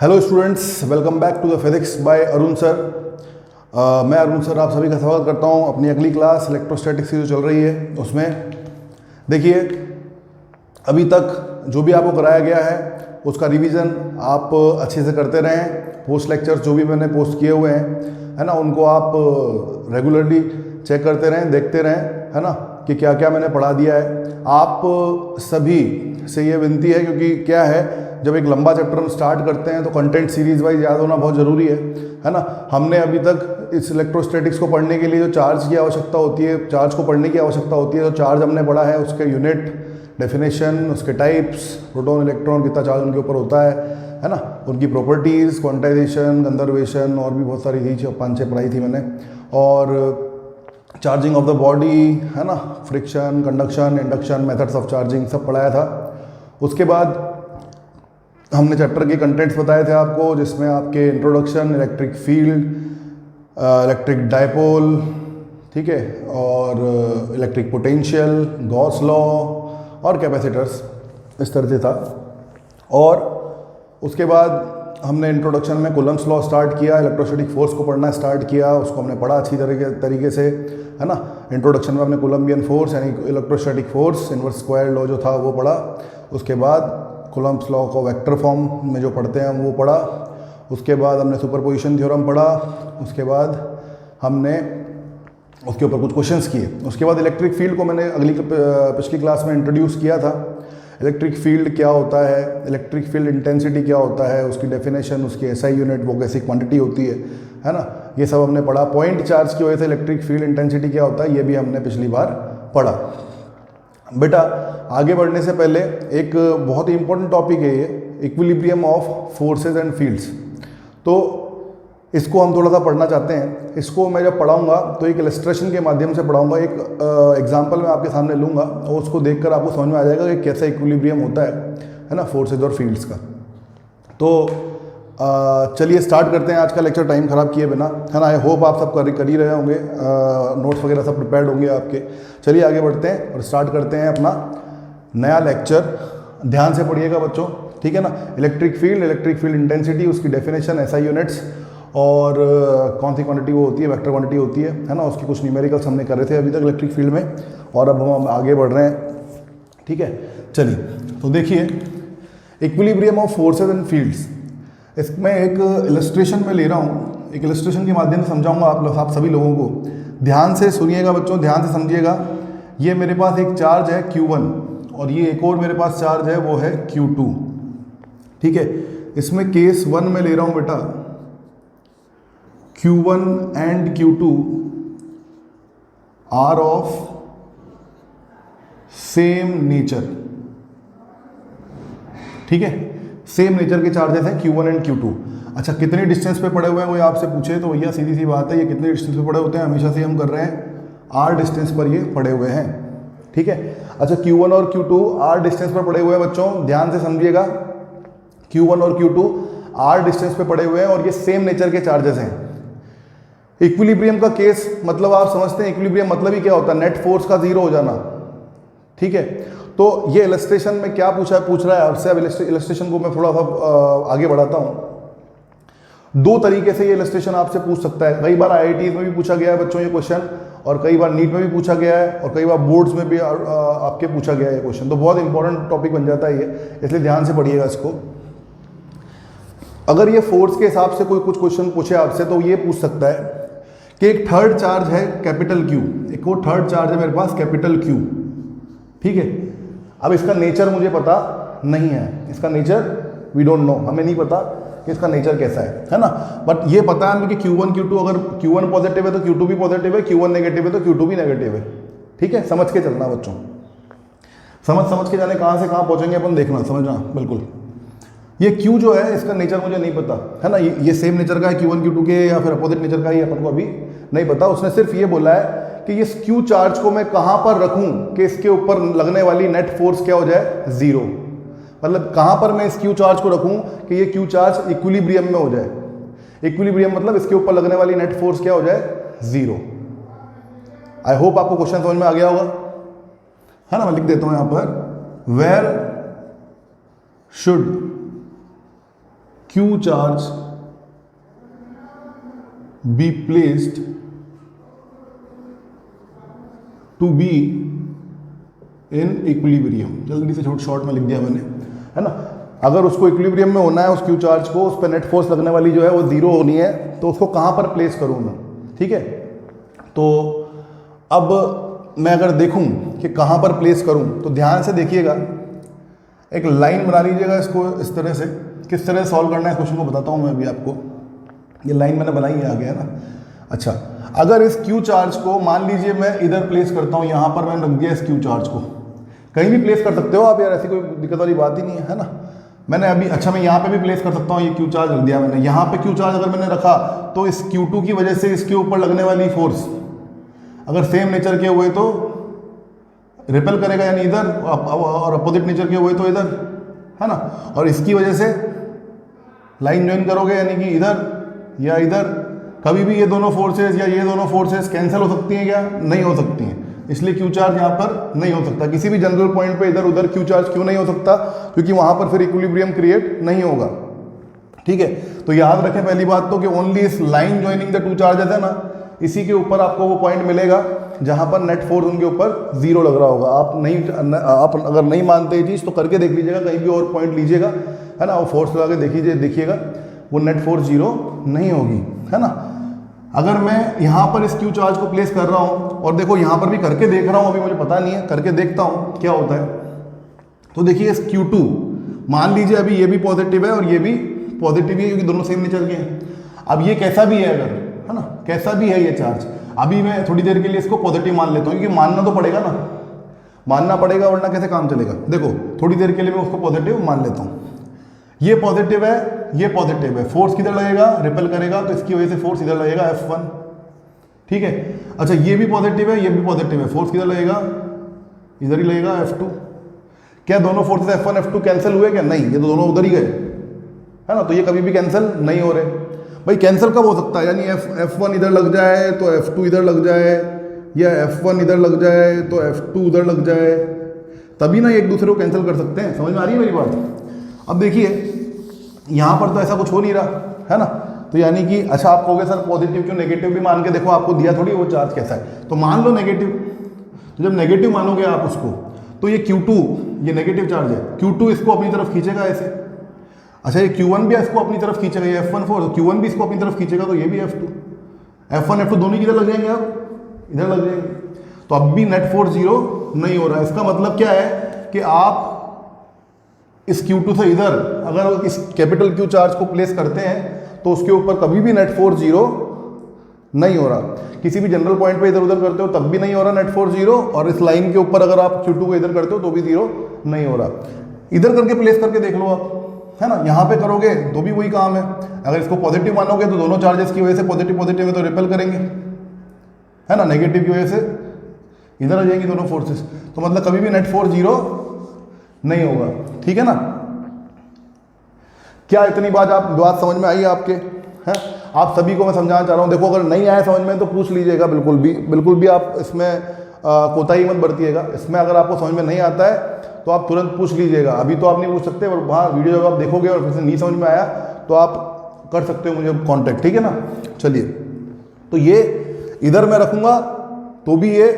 Hello students, welcome back to the physics by Arun sir. मैं Arun sir आप सभी का स्वागत करता हूं अपनी अगली क्लास इलेक्ट्रोस्टैटिक्स की जो चल रही है उसमें। देखिए, अभी तक जो भी आपको कराया गया है उसका रिवीजन आप अच्छे से करते रहें। पोस्ट लेक्चर्स जो भी मैंने पोस्ट किए हुए हैं है ना, उनको आप रेगुलरली चेक करते रहें, देखते रहें, है ना, कि क्या क्या मैंने पढ़ा दिया है। आप सभी से ये विनती है, क्योंकि क्या है, जब एक लंबा चैप्टर हम स्टार्ट करते हैं तो कंटेंट सीरीज वाइज याद होना बहुत ज़रूरी है ना। हमने अभी तक इस इलेक्ट्रोस्टैटिक्स को पढ़ने के लिए जो चार्ज की आवश्यकता होती है, चार्ज को पढ़ने की आवश्यकता होती है, तो चार्ज हमने पढ़ा है, उसके यूनिट, डेफिनेशन, उसके टाइप्स, प्रोटॉन इलेक्ट्रॉन कितना चार्ज उनके ऊपर होता है ना, उनकी प्रॉपर्टीज़, क्वांटाइजेशन, कंजर्वेशन और भी बहुत सारी चीज़ 5-6 पढ़ाई थी मैंने। और चार्जिंग ऑफ द बॉडी, है ना, friction, conduction, induction, methods of charging सब पढ़ाया था। उसके बाद हमने चैप्टर के कंटेंट्स बताए थे आपको, जिसमें आपके introduction, electric field, electric dipole, ठीक है, और इलेक्ट्रिक पोटेंशियल, गॉस लॉ और कैपेसिटर्स, इस तरह से था। और उसके बाद हमने इंट्रोडक्शन में कूलम्ब्स लॉ स्टार्ट किया, इलेक्ट्रोस्टैटिक फोर्स को पढ़ना स्टार्ट किया, उसको हमने पढ़ा अच्छी तरीके से, है ना। इंट्रोडक्शन में हमने कूलम्बियन फोर्स यानी electrostatic force, inverse square law जो था वो पढ़ा। उसके बाद कूलम्ब्स लॉ को वेक्टर फॉर्म में जो पढ़ते हैं हम वो पढ़ा। उसके बाद हमने सुपरपोजिशन थ्योरम पढ़ा। उसके बाद हमने उसके ऊपर कुछ क्वेश्चंस किए। उसके बाद इलेक्ट्रिक फील्ड को मैंने पिछली क्लास में इंट्रोड्यूस किया था। इलेक्ट्रिक फील्ड क्या होता है, इलेक्ट्रिक फील्ड इंटेंसिटी क्या होता है, उसकी डेफिनेशन, उसकी एसआई यूनिट, वो कैसी क्वांटिटी होती है ना, ये सब हमने पढ़ा। पॉइंट चार्ज की वजह से इलेक्ट्रिक फील्ड इंटेंसिटी क्या होता है, ये भी हमने पिछली बार पढ़ा। बेटा, आगे बढ़ने से पहले एक बहुत ही इंपॉर्टेंट टॉपिक है ये, equilibrium of forces and fields. तो इसको हम थोड़ा सा पढ़ना चाहते हैं। इसको मैं जब पढ़ाऊंगा तो एक इलस्ट्रेशन के माध्यम से पढ़ाऊंगा, एक एग्जांपल मैं आपके सामने लूंगा और उसको देखकर आपको समझ में आ जाएगा कि कैसा इक्विलिब्रियम होता है ना, फोर्सेज और फील्ड्स का। तो चलिए स्टार्ट करते हैं आज का लेक्चर टाइम ख़राब किए बिना, है ना। आई होप आप सब कर ही रहे होंगे, नोट्स वगैरह सब प्रिपेयर्ड होंगे आपके। चलिए आगे बढ़ते हैं और स्टार्ट करते हैं अपना नया लेक्चर। ध्यान से पढ़िएगा बच्चों, ठीक है ना। इलेक्ट्रिक फील्ड इंटेंसिटी, उसकी डेफिनेशन, एसआई यूनिट्स, और कौन सी क्वांटिटी वो होती है, वेक्टर क्वांटिटी होती है ना। उसकी कुछ न्यूमेरिकल्स हमने कर रहे थे अभी तक इलेक्ट्रिक फील्ड में, और अब हम आगे बढ़ रहे हैं, ठीक है। चलिए, तो देखिए, equilibrium of forces and fields, इसमें एक इलस्ट्रेशन में ले रहा हूँ, एक इलस्ट्रेशन के माध्यम से समझाऊंगा आप सभी लोगों को। ध्यान से सुनिएगा बच्चों, ध्यान से समझिएगा। ये मेरे पास एक चार्ज है Q1 और ये एक और मेरे पास चार्ज है, वो है Q2, ठीक है। इसमें केस 1 में ले रहा हूँ बेटा, Q1 and Q2 are of same nature, ठीक है। सेम नेचर के चार्जेस हैं Q1 एंड Q2। अच्छा, कितने डिस्टेंस पे पड़े हुए हैं वो आपसे पूछे तो भैया सीधी सी बात है, ये कितने डिस्टेंस पे पड़े होते हैं, हमेशा से हम कर रहे हैं R डिस्टेंस पर ये पड़े हुए हैं, ठीक है। अच्छा, Q1 और Q2 R डिस्टेंस पर पड़े हुए हैं बच्चों, ध्यान से समझिएगा। Q1 और Q2 R डिस्टेंस पे पड़े हुए हैं और ये सेम नेचर के चार्जेस हैं। इक्विलिब्रियम का केस मतलब आप समझते हैं, इक्विलिब्रियम मतलब ही क्या होता है, नेट फोर्स का जीरो हो जाना, ठीक है। तो ये इलस्ट्रेशन में क्या पूछ रहा है आपसे। अब इलस्ट्रेशन को मैं थोड़ा सा आगे बढ़ाता हूँ। दो तरीके से ये इलस्ट्रेशन आपसे पूछ सकता है। कई बार आईआईटी में भी पूछा गया है बच्चों ये क्वेश्चन, और कई बार नीट में भी पूछा गया है, और कई बार बोर्ड्स में भी आपके पूछा गया है ये क्वेश्चन। तो बहुत इंपॉर्टेंट टॉपिक बन जाता है ये, इसलिए ध्यान से पढ़िएगा इसको। अगर ये फोर्स के हिसाब से कोई कुछ क्वेश्चन पूछे आपसे तो ये पूछ सकता है कि एक थर्ड चार्ज है कैपिटल Q, एक और थर्ड चार्ज है मेरे पास कैपिटल Q, ठीक है। अब इसका नेचर मुझे पता नहीं है, इसका नेचर वी डोंट नो, हमें नहीं पता कि इसका नेचर कैसा है ना। बट ये पता है हमें कि Q1 Q2, अगर Q1 पॉजिटिव है तो Q2 भी पॉजिटिव है, Q1 नेगेटिव है तो Q2 भी नेगेटिव है, ठीक है। समझ के चलना बच्चों, समझ के जाने कहाँ से कहाँ पहुँचेंगे अपन, देखना, समझना बिल्कुल। ये Q जो है इसका नेचर मुझे नहीं पता, है ना। ये सेम नेचर का है Q1 Q2 के, या फिर अपोजिट नेचर का ही अपन को अभी नहीं पता। उसने सिर्फ ये बोला है कि ये Q चार्ज को मैं कहाँ पर रखूँ कि इसके ऊपर लगने वाली नेट फोर्स क्या हो जाए, जीरो। मतलब कहाँ पर मैं इस Q चार्ज को रखूँ कि ये Q चार्ज इक्विलिब्रियम में हो जाए। इक्विलिब्रियम मतलब इसके ऊपर लगने वाली नेट फोर्स क्या हो जाए, जीरो। आई होप आपको क्वेश्चन समझ में आ गया होगा, है ना। मैं लिख देता हूँ यहाँ पर, where should q charge be placed to be in equilibrium, जल्दी से शॉर्ट में लिख दिया मैंने, है ना। अगर उसको इक्विलिब्रियम में होना है उस क्यू चार्ज को, उस पर नेट फोर्स लगने वाली जो है वो जीरो होनी है, तो उसको कहाँ पर प्लेस करूँ मैं, ठीक है। तो अब मैं अगर देखूँ कि कहाँ पर प्लेस करूँ, तो ध्यान से देखिएगा, एक लाइन बना लीजिएगा इसको इस तरह से। किस तरह से सॉल्व करना है क्वेश्चन को बताता हूँ मैं अभी आपको। ये लाइन मैंने बनाई है, आ गया ना। अच्छा, अगर इस क्यू चार्ज को मान लीजिए मैं इधर प्लेस करता हूँ, यहाँ पर मैंने रख दिया इस क्यू चार्ज को, कहीं भी प्लेस कर सकते हो आप यार, ऐसी कोई दिक्कत वाली बात ही नहीं है ना। मैंने अभी, अच्छा मैं यहाँ पे भी प्लेस कर सकता हूँ, ये क्यू चार्ज रख दिया मैंने। यहाँ पे क्यू चार्ज अगर मैंने रखा तो इस Q2 की वजह से इसके ऊपर लगने वाली फोर्स अगर सेम नेचर के हुए तो रिपेल करेगा, यानी इधर, और अपोजिट नेचर के हुए तो इधर, है ना। और इसकी वजह से लाइन ज्वाइन करोगे, यानी कि इधर या इधर, कभी भी ये दोनों फोर्सेस या ये दोनों फोर्सेस कैंसिल हो सकती हैं क्या? नहीं हो सकती हैं। इसलिए क्यू चार्ज यहाँ पर नहीं हो सकता। किसी भी जनरल पॉइंट पे इधर उधर क्यू चार्ज क्यों नहीं हो सकता? क्योंकि वहाँ पर फिर इक्विलिब्रियम क्रिएट नहीं होगा, ठीक है। तो याद रखें पहली बात तो कि ओनली इस line joining the two charges है ना, इसी के ऊपर आपको वो पॉइंट मिलेगा जहाँ पर नेट फोर्स उनके ऊपर जीरो लग रहा होगा। आप अगर नहीं मानते ये चीज़ तो करके देख लीजिएगा, कहीं भी और पॉइंट लीजिएगा, है ना, वो फोर्स लगा के देखिएगा वो नेट फोर्स जीरो नहीं होगी, है ना। अगर मैं यहाँ पर इस क्यू चार्ज को प्लेस कर रहा हूँ, और देखो यहाँ पर भी करके देख रहा हूँ, अभी मुझे पता नहीं है, करके देखता हूँ क्या होता है। तो देखिए इस Q2, मान लीजिए अभी ये भी पॉजिटिव है और ये भी पॉजिटिव ही है, क्योंकि दोनों सेम नेचर के हैं। अब ये कैसा भी है अगर, है ना, कैसा भी है ये चार्ज, अभी मैं थोड़ी देर के लिए इसको पॉजिटिव मान लेता हूँ, क्योंकि मानना तो पड़ेगा ना, मानना पड़ेगा, वरना कैसे काम चलेगा। देखो थोड़ी देर के लिए मैं उसको पॉजिटिव मान लेता हूँ। ये पॉजिटिव है, ये पॉजिटिव है, फोर्स किधर लगेगा? रिपेल करेगा, तो इसकी वजह से फोर्स इधर लगेगा F1, ठीक है। अच्छा ये भी पॉजिटिव है, ये भी पॉजिटिव है, फोर्स किधर लगेगा? इधर ही लगेगा F2। क्या दोनों फोर्सेस F1 F2 कैंसिल हुए क्या? नहीं, ये तो दोनों उधर ही गए, है ना। तो ये कभी भी कैंसिल नहीं हो रहे। भाई कैंसिल कब हो सकता है? यानी F1 इधर लग जाए तो F2 इधर लग जाए, या F1 इधर लग जाए तो F2 उधर लग जाए, तभी ना एक दूसरे को कैंसिल कर सकते हैं। समझ में आ रही है मेरी बात? अब देखिए यहाँ पर तो ऐसा कुछ हो नहीं रहा, है ना। तो यानी कि अच्छा आप कहोगे सर पॉजिटिव क्यों, नेगेटिव भी मान के देखो, आपको दिया थोड़ी वो चार्ज कैसा है। तो मान लो नेगेटिव, तो जब नेगेटिव मानोगे आप उसको, तो ये Q2 ये नेगेटिव चार्ज है, Q2 इसको अपनी तरफ खींचेगा ऐसे। अच्छा ये Q1 भी इसको अपनी तरफ खींचेगा, ये F1 फोर्स, Q1 भी इसको अपनी तरफ खींचेगा, तो ये भी F1 F2 दोनों किधर लग जाएंगे? अब इधर लग जाएंगे। तो अब भी नेट फोर्स जीरो नहीं हो रहा है। इसका मतलब क्या है कि आप इस Q2 से इधर अगर इस कैपिटल Q चार्ज को प्लेस करते हैं तो उसके ऊपर कभी भी नेट फोर्स जीरो नहीं हो रहा। किसी भी जनरल पॉइंट पे इधर उधर करते हो तब भी नहीं हो रहा नेट फोर्स जीरो, और इस लाइन के ऊपर अगर आप Q2 को इधर करते हो तो भी जीरो नहीं हो रहा। इधर करके प्लेस करके देख लो आप, है ना। यहाँ पे करोगे तो भी वही काम है। अगर इसको पॉजिटिव मानोगे तो दोनों चार्जेस की वजह से पॉजिटिव है तो रिपेल करेंगे, है ना। नेगेटिव की वजह से इधर आ जाएंगी दोनों फोर्सेस, तो मतलब कभी भी नेट फोर्स जीरो नहीं होगा, ठीक है ना। क्या इतनी बात समझ में आई आपके? हैं आप सभी को मैं समझाना चाह रहा हूँ। देखो अगर नहीं आया समझ में तो पूछ लीजिएगा, बिल्कुल भी आप इसमें कोताही मत बरतिएगा। इसमें अगर आपको समझ में नहीं आता है तो आप तुरंत पूछ लीजिएगा। अभी तो आप नहीं पूछ सकते, और वहाँ वीडियो जब आप देखोगे और फिर से नहीं समझ में आया तो आप कर सकते हो मुझे कॉन्टैक्ट, ठीक है ना। चलिए, तो ये इधर मैं रखूँगा तो भी ये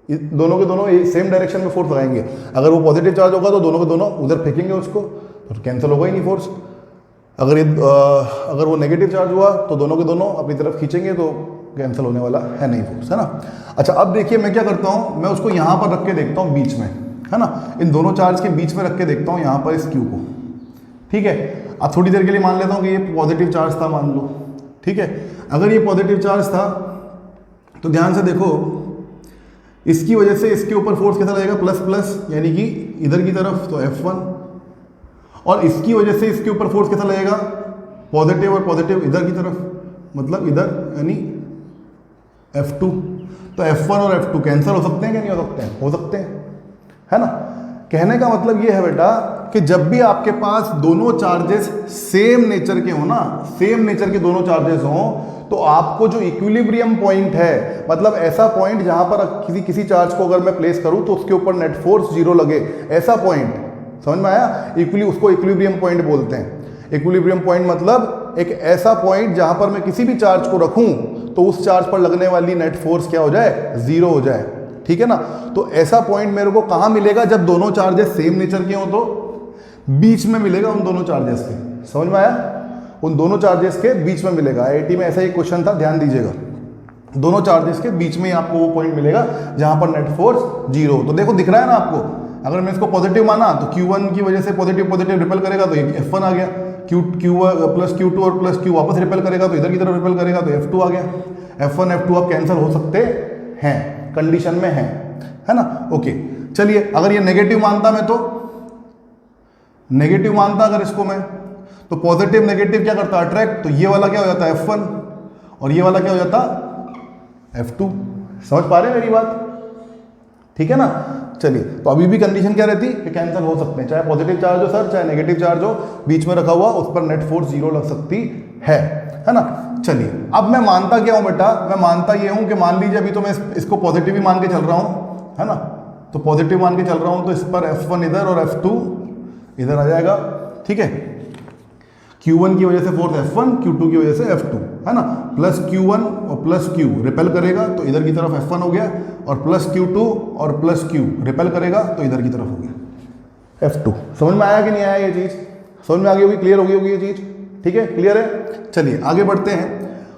दोनों के दोनों सेम डायरेक्शन में फोर्स लगाएंगे। अगर वो पॉजिटिव चार्ज होगा तो दोनों के दोनों उधर फेंकेंगे उसको, तो कैंसिल होगा ही नहीं फोर्स। अगर वो नेगेटिव चार्ज हुआ तो दोनों के दोनों अपनी तरफ खींचेंगे, तो कैंसिल होने वाला है नहीं फोर्स, है ना। अच्छा अब देखिए मैं क्या करता हूँ, मैं उसको यहाँ पर रख के देखता हूँ बीच में, है ना। इन दोनों चार्ज के बीच में रख के देखता हूँ यहाँ पर इस Q को, ठीक है। अब थोड़ी देर के लिए मान लेता हूँ कि ये पॉजिटिव चार्ज था, मान लो, ठीक है। अगर ये पॉजिटिव चार्ज था तो ध्यान से देखो, इसकी वजह से इसके ऊपर फोर्स कैसा लगेगा? प्लस प्लस, यानी कि इधर की तरफ, तो F1, और इसकी वजह से इसके ऊपर फोर्स कैसा लगेगा? पॉजिटिव और पॉजिटिव इधर की तरफ, मतलब इधर, यानी F2। तो F1 और F2 कैंसिल हो सकते हैं कि नहीं हो सकते हैं? हो सकते हैं, है ना। कहने का मतलब ये है बेटा कि जब भी आपके पास दोनों चार्जेस सेम नेचर के हो ना, सेम नेचर के दोनों चार्जेस हों, तो आपको जो इक्विलिब्रियम पॉइंट है, मतलब ऐसा पॉइंट जहां पर किसी चार्ज को अगर मैं प्लेस करूं तो उसके ऊपर नेट फोर्स जीरो लगे, ऐसा पॉइंट, समझ में आया? उसको इक्विलिब्रियम पॉइंट बोलते हैं। इक्विलिब्रियम पॉइंट मतलब एक ऐसा पॉइंट जहां पर मैं किसी भी चार्ज को रखूं तो उस चार्ज पर लगने वाली नेट फोर्स क्या हो जाए, जीरो हो जाए, ठीक है ना। तो ऐसा पॉइंट मेरे को कहां मिलेगा, जब दोनों चार्जेस सेम नेचर के हो तो बीच में मिलेगा उन दोनों चार्जेस के, समझ में आया, उन दोनों चार्जेस के बीच में मिलेगा। आईआईटी में ऐसा ही क्वेश्चन था, ध्यान दीजिएगा, दोनों चार्जेस के बीच में आपको वो पॉइंट मिलेगा जहां पर नेट फोर्स जीरो। तो देखो दिख रहा है ना आपको, अगर मैं इसको पॉजिटिव माना तो Q1 की वजह से पॉजिटिव पॉजिटिव रिपेल करेगा तो F1 आ गया, Q प्लस Q2 और प्लस Q वापस रिपेल करेगा तो इधर की तरफ रिपेल करेगा तो F2 आ गया। F1 F2 अब कैंसिल हो सकते हैं, कंडीशन में है ना। ओके चलिए, अगर ये नेगेटिव मानता मैं, तो नेगेटिव मानता अगर इसको मैं, तो पॉजिटिव नेगेटिव क्या करता, अट्रैक्ट, तो ये वाला क्या हो जाता है F1 और ये वाला क्या हो जाता F2। समझ पा रहे हैं मेरी बात, ठीक है ना। चलिए, तो अभी भी कंडीशन क्या रहती कि कैंसिल हो सकते हैं, चाहे पॉजिटिव चार्ज हो सर चाहे नेगेटिव चार्ज हो, बीच में रखा हुआ उस पर नेट फोर्स जीरो लग सकती है ना। चलिए, अब मैं मानता क्या हूं बेटा, मैं मानता ये हूं कि मान लीजिए अभी तो मैं इसको पॉजिटिव ही मान के चल रहा हूं, है ना, तो पॉजिटिव मान के चल रहा हूं तो इस पर F1 इधर और F2 इधर आ जाएगा, ठीक है। Q1 की वजह से फोर्स F1, Q2 की वजह से F2, है ना, प्लस Q1 और प्लस Q रिपेल करेगा तो इधर की तरफ F1 हो गया, और प्लस Q2 और प्लस Q रिपेल करेगा तो इधर की तरफ हो गया F2। समझ में आया कि नहीं आया ये चीज़, समझ में आ गई होगी, क्लियर हो गई होगी ये चीज़, ठीक है, क्लियर है। चलिए आगे बढ़ते हैं।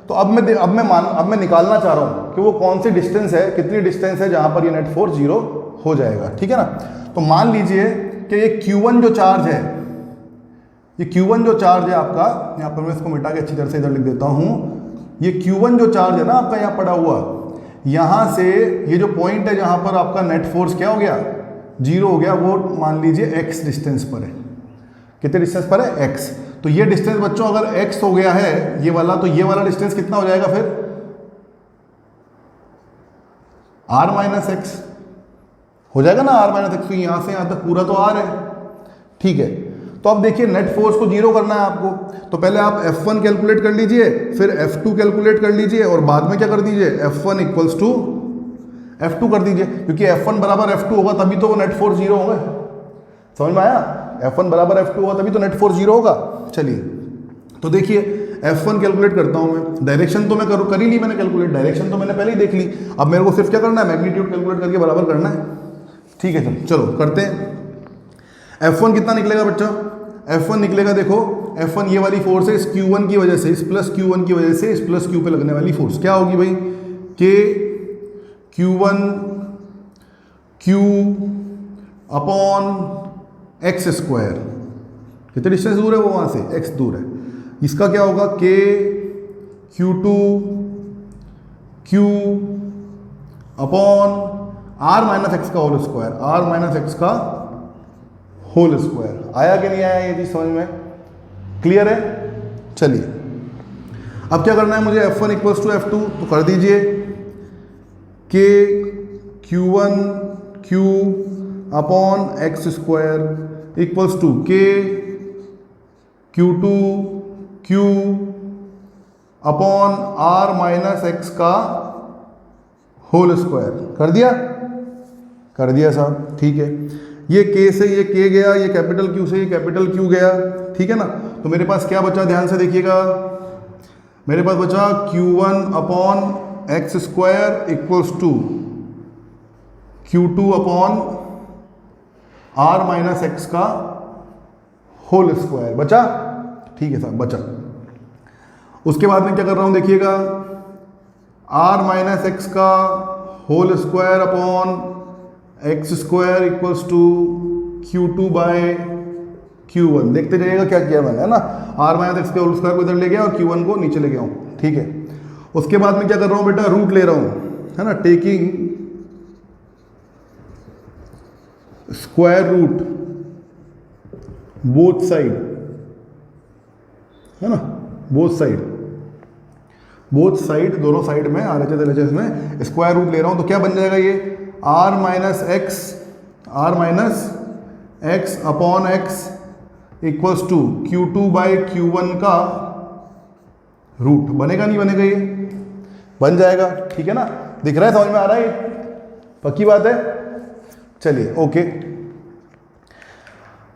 तो अब मैं निकालना चाह रहा हूँ कि वो कौन सी डिस्टेंस है, कितनी डिस्टेंस है जहाँ पर ये नेट फोर्स जीरो हो जाएगा, ठीक है ना। तो मान लीजिए कि ये Q1 जो चार्ज है, ये Q1 जो चार्ज है आपका, यहाँ पर मैं इसको मिटा के अच्छी तरह से इधर लिख देता हूँ, ये Q1 जो चार्ज है ना आपका यहाँ पड़ा हुआ, यहाँ से ये जो पॉइंट है जहाँ पर आपका नेट फोर्स क्या हो गया, जीरो हो गया, वो मान लीजिए x डिस्टेंस पर है। कितने डिस्टेंस पर है, x। तो ये डिस्टेंस बच्चों अगर x हो गया है ये वाला, तो ये वाला डिस्टेंस कितना हो जाएगा फिर, r माइनस एक्स हो जाएगा ना, r माइनस एक्स। तो यहाँ से यहाँ तक पूरा तो r है, ठीक है। तो अब देखिए नेट फोर्स को जीरो करना है आपको, तो पहले आप F1 कैलकुलेट कर लीजिए, फिर F2 कैलकुलेट कर लीजिए, और बाद में क्या कर दीजिए, F1 इक्वल्स टू F2 कर दीजिए, क्योंकि F1 बराबर F2 होगा तभी तो वो नेट फोर्स जीरो होगा। समझ में आया, F1 बराबर F2 होगा तभी तो नेट फोर्स जीरो होगा। चलिए, तो देखिए F1 कैलकुलेट करता हूं मैं, डायरेक्शन तो मैं कर ही ली मैंने कैलकुलेट, डायरेक्शन तो मैंने पहले ही देख ली, अब मेरे को सिर्फ क्या करना है, मैग्नीट्यूड कैलकुलेट करके बराबर करना है, ठीक है। चलो करते हैं। F1 कितना निकलेगा बच्चा, F1 निकलेगा, देखो F1 ये वाली फोर्स है इस Q1 की वजह से, इस प्लस Q1 की वजह से इस प्लस Q पे लगने वाली फोर्स क्या होगी भाई, K Q1 Q upon x square, कितने डिस्टेंस दूर है वो वहाँ से, x दूर है, इसका क्या होगा, K Q2 Q upon r minus x का whole square, r minus x का होल स्क्वायर। आया कि नहीं आया ये चीज समझ में, क्लियर है। चलिए अब क्या करना है मुझे, F1 इक्वल्स टू F2 तो कर दीजिए, K Q1 Q upon x square equals to K Q2 Q upon r minus x का होल स्क्वायर। कर दिया साहब, ठीक है। ये K से ये K गया, ये कैपिटल Q से ये कैपिटल Q गया, ठीक है ना। तो मेरे पास क्या बचा, ध्यान से देखिएगा, मेरे पास बचा Q1 upon x square equals to Q2 upon r minus x का होल स्क्वायर बचा, ठीक है साहब बचा। उसके बाद में क्या कर रहा हूं देखिएगा, r माइनस एक्स का whole square upon x square equals to Q2 by Q1। देखते जाइएगा क्या किया मैंने, है ना, r माइनस एक्स के होल स्क्वायर को इधर ले गया और Q1 को नीचे ले गया हूँ, ठीक है। उसके बाद में क्या कर रहा हूँ बेटा, रूट ले रहा हूँ, है ना, taking square root both side, है ना, बोथ साइड दोनों साइड में RHS में स्क्वायर रूट ले रहा हूँ, तो क्या बन जाएगा ये, r minus x upon x equals to Q2 by Q1 का रूट। बनेगा नहीं बनेगा, ये बन जाएगा, ठीक है ना, दिख रहा है, समझ में आ रहा है, ये पक्की बात है। चलिए ओके,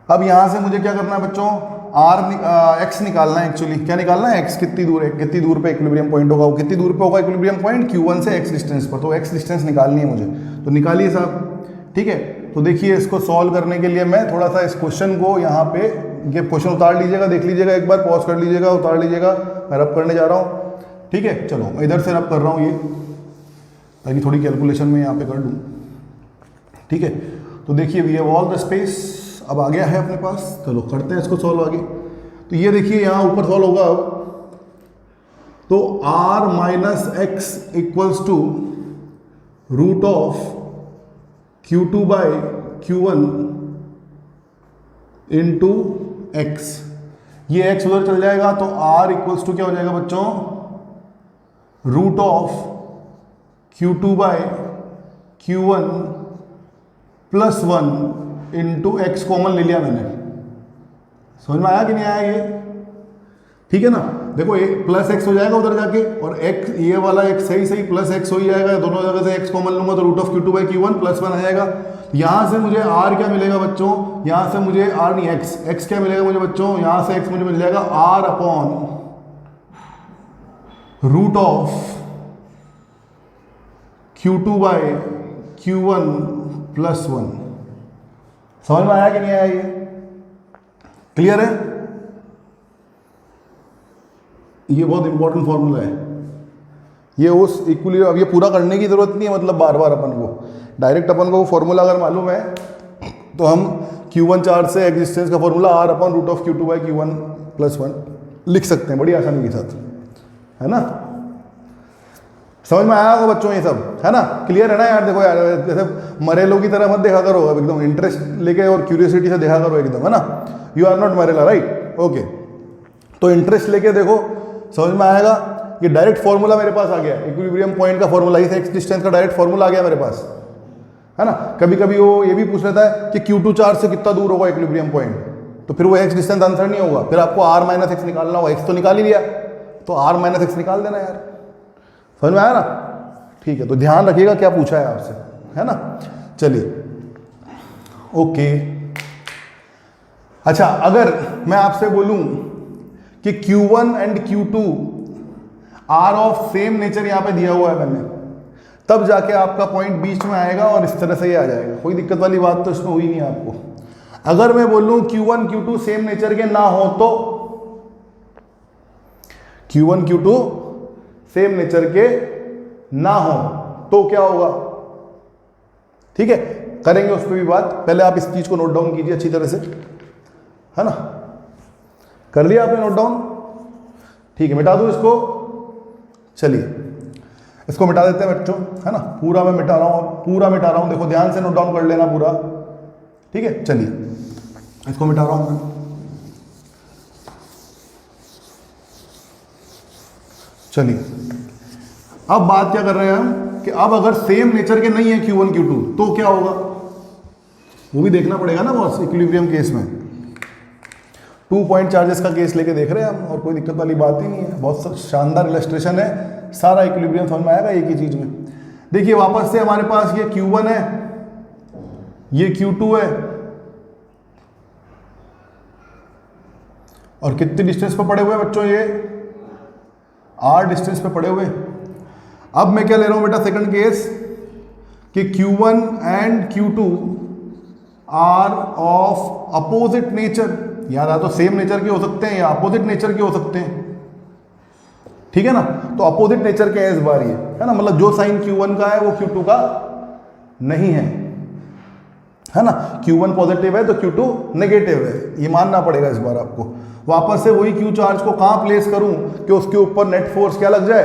अब यहां से मुझे क्या करना है बच्चों, एक्स निकालना है एक्चुअली। क्या निकालना है? एक्स कितनी दूर है, कितनी दूर पे इक्विलिब्रियम पॉइंट होगा, वो कितनी दूर पे होगा इक्विलिब्रियम पॉइंट Q1 से एक्स डिस्टेंस पर। तो एक्स डिस्टेंस निकालनी है मुझे, तो निकालिए साहब। ठीक है, तो देखिए इसको सॉल्व करने के लिए मैं थोड़ा सा इस क्वेश्चन को यहाँ पे, ये क्वेश्चन उतार लीजिएगा, देख लीजिएगा एक बार, पॉज कर लीजिएगा, उतार लीजिएगा, मैं रब करने जा रहा हूँ। ठीक है, चलो मैं इधर से रब कर रहा हूँ ये, ताकि थोड़ी कैलकुलेशन में यहाँ पे कर दूँ। ठीक है, तो देखिए we have all the space, अब आ गया है अपने पास। चलो करते हैं इसको सॉल्व आगे। तो ये देखिए यहाँ ऊपर सॉल्व होगा अब, तो r minus x equals to root of Q2 by Q1 into x. ये x उधर चल जाएगा, तो r इक्वल्स टू क्या हो जाएगा बच्चों? Root of Q2 by Q1 plus 1 into x common ले लिया मैंने। समझ में आया कि नहीं आया ये? ठीक है ना, देखो ये प्लस एक्स हो जाएगा उधर जाके, और एक्स ये वाला एक सही सही प्लस एक्स हो ही जाएगा, दोनों जगह से एक्स कॉमन लूंगा तो root of Q2 by Q1 plus 1 आ जाएगा। यहाँ से मुझे r क्या मिलेगा बच्चों? यहाँ से मुझे r नहीं x क्या मिलेगा मुझे बच्चों? यहाँ से x मुझे मिल जाएगा r upon root of Q2 by Q1 plus 1। समझ में आया कि नहीं आया ये? क्लियर है? ये बहुत इंपॉर्टेंट फॉर्मूला है ये। उस इक्विलिब्रियम, अब ये पूरा करने की जरूरत नहीं है, मतलब बार बार अपन को डायरेक्ट अपन को वो फॉर्मूला अगर मालूम है तो हम Q1 चार्ज से एक्जिस्टेंस का formula r upon root of Q2 by Q1 plus 1 लिख सकते हैं बड़ी आसानी के साथ, है ना? समझ में आया होगा बच्चों ये सब, है ना? क्लियर है ना यार? देखो यार, जैसे मरेलो की तरह मत देखा करो, अब एकदम इंटरेस्ट लेके और क्यूरियोसिटी से देखा करो एकदम, है ना? यू आर नॉट मरेला, राइट? ओके, तो इंटरेस्ट लेके देखो, समझ में आएगा। ये डायरेक्ट फॉर्मूला मेरे पास आ गया, इक्विलिब्रियम पॉइंट का फॉर्मूला, इस एक्स डिस्टेंस का डायरेक्ट फॉर्मूला आ गया मेरे पास, है ना? कभी कभी वो ये भी पूछ लेता है कि Q2 चार्ज से कितना दूर होगा इक्विलिब्रियम पॉइंट, तो फिर वो एक्स डिस्टेंस आंसर नहीं होगा, फिर आपको r माइनस एक्स निकालना होगा। एक्स तो निकाल ही लिया, तो r माइनस एक्स निकाल देना यार। समझ में आया ना? ठीक है, तो ध्यान रखिएगा क्या पूछा है आपसे, है ना? चलिए, ओके। अच्छा, अगर मैं आपसे बोलूं कि Q1 and Q2 are of same nature यहां पे दिया हुआ है मैंने, तब जाके आपका पॉइंट बीच में आएगा और इस तरह से ही आ जाएगा। कोई दिक्कत वाली बात तो इसमें हुई नहीं आपको। अगर मैं बोलूं Q1 Q2 सेम नेचर के ना हो, तो Q1 Q2 सेम नेचर के ना हो तो क्या होगा? ठीक है, करेंगे उस पर भी बात। पहले आप इस चीज को नोट डाउन कीजिए अच्छी तरह से, है ना? कर लिया आपने नोट डाउन? ठीक है, मिटा दूं इसको? चलिए इसको मिटा देते हैं बच्चों, है ना? पूरा मैं मिटा रहा हूं, पूरा मिटा रहा हूं, देखो ध्यान से नोट डाउन कर लेना पूरा। ठीक है, चलिए इसको मिटा रहा हूं मैं। चलिए, अब बात क्या कर रहे हैं हम कि अब अगर सेम नेचर के नहीं है Q1 Q2 तो क्या होगा, वो भी देखना पड़ेगा ना बॉस। इक्विलिब्रियम केस में 2 पॉइंट चार्जेस का केस लेके देख रहे हैं हम, और कोई दिक्कत वाली बात ही नहीं है। बहुत शानदार इलस्ट्रेशन है, सारा इक्विलिब्रियम समझ में आएगा एक ही चीज में। देखिए वापस से हमारे पास ये Q1 है, ये Q2 है, और कितनी डिस्टेंस पर पड़े हुए हैं बच्चों? ये r डिस्टेंस पे पड़े हुए। अब मैं क्या ले रहा हूं बेटा, सेकंड केस, कि Q1 and Q2 are of opposite nature. याद आ, तो सेम नेचर के हो सकते हैं या अपोजिट नेचर के हो सकते हैं, ठीक है ना? तो अपोजिट नेचर के हैं इस बार ये, है ना? मतलब जो साइन Q1 का है वो Q2 का नहीं है ना? Q1 पॉजिटिव है तो Q2 नेगेटिव है, ये मानना पड़ेगा इस बार आपको। वापस से वही Q चार्ज को कहां प्लेस करूं कि उसके ऊपर नेट फोर्स क्या लग जाए?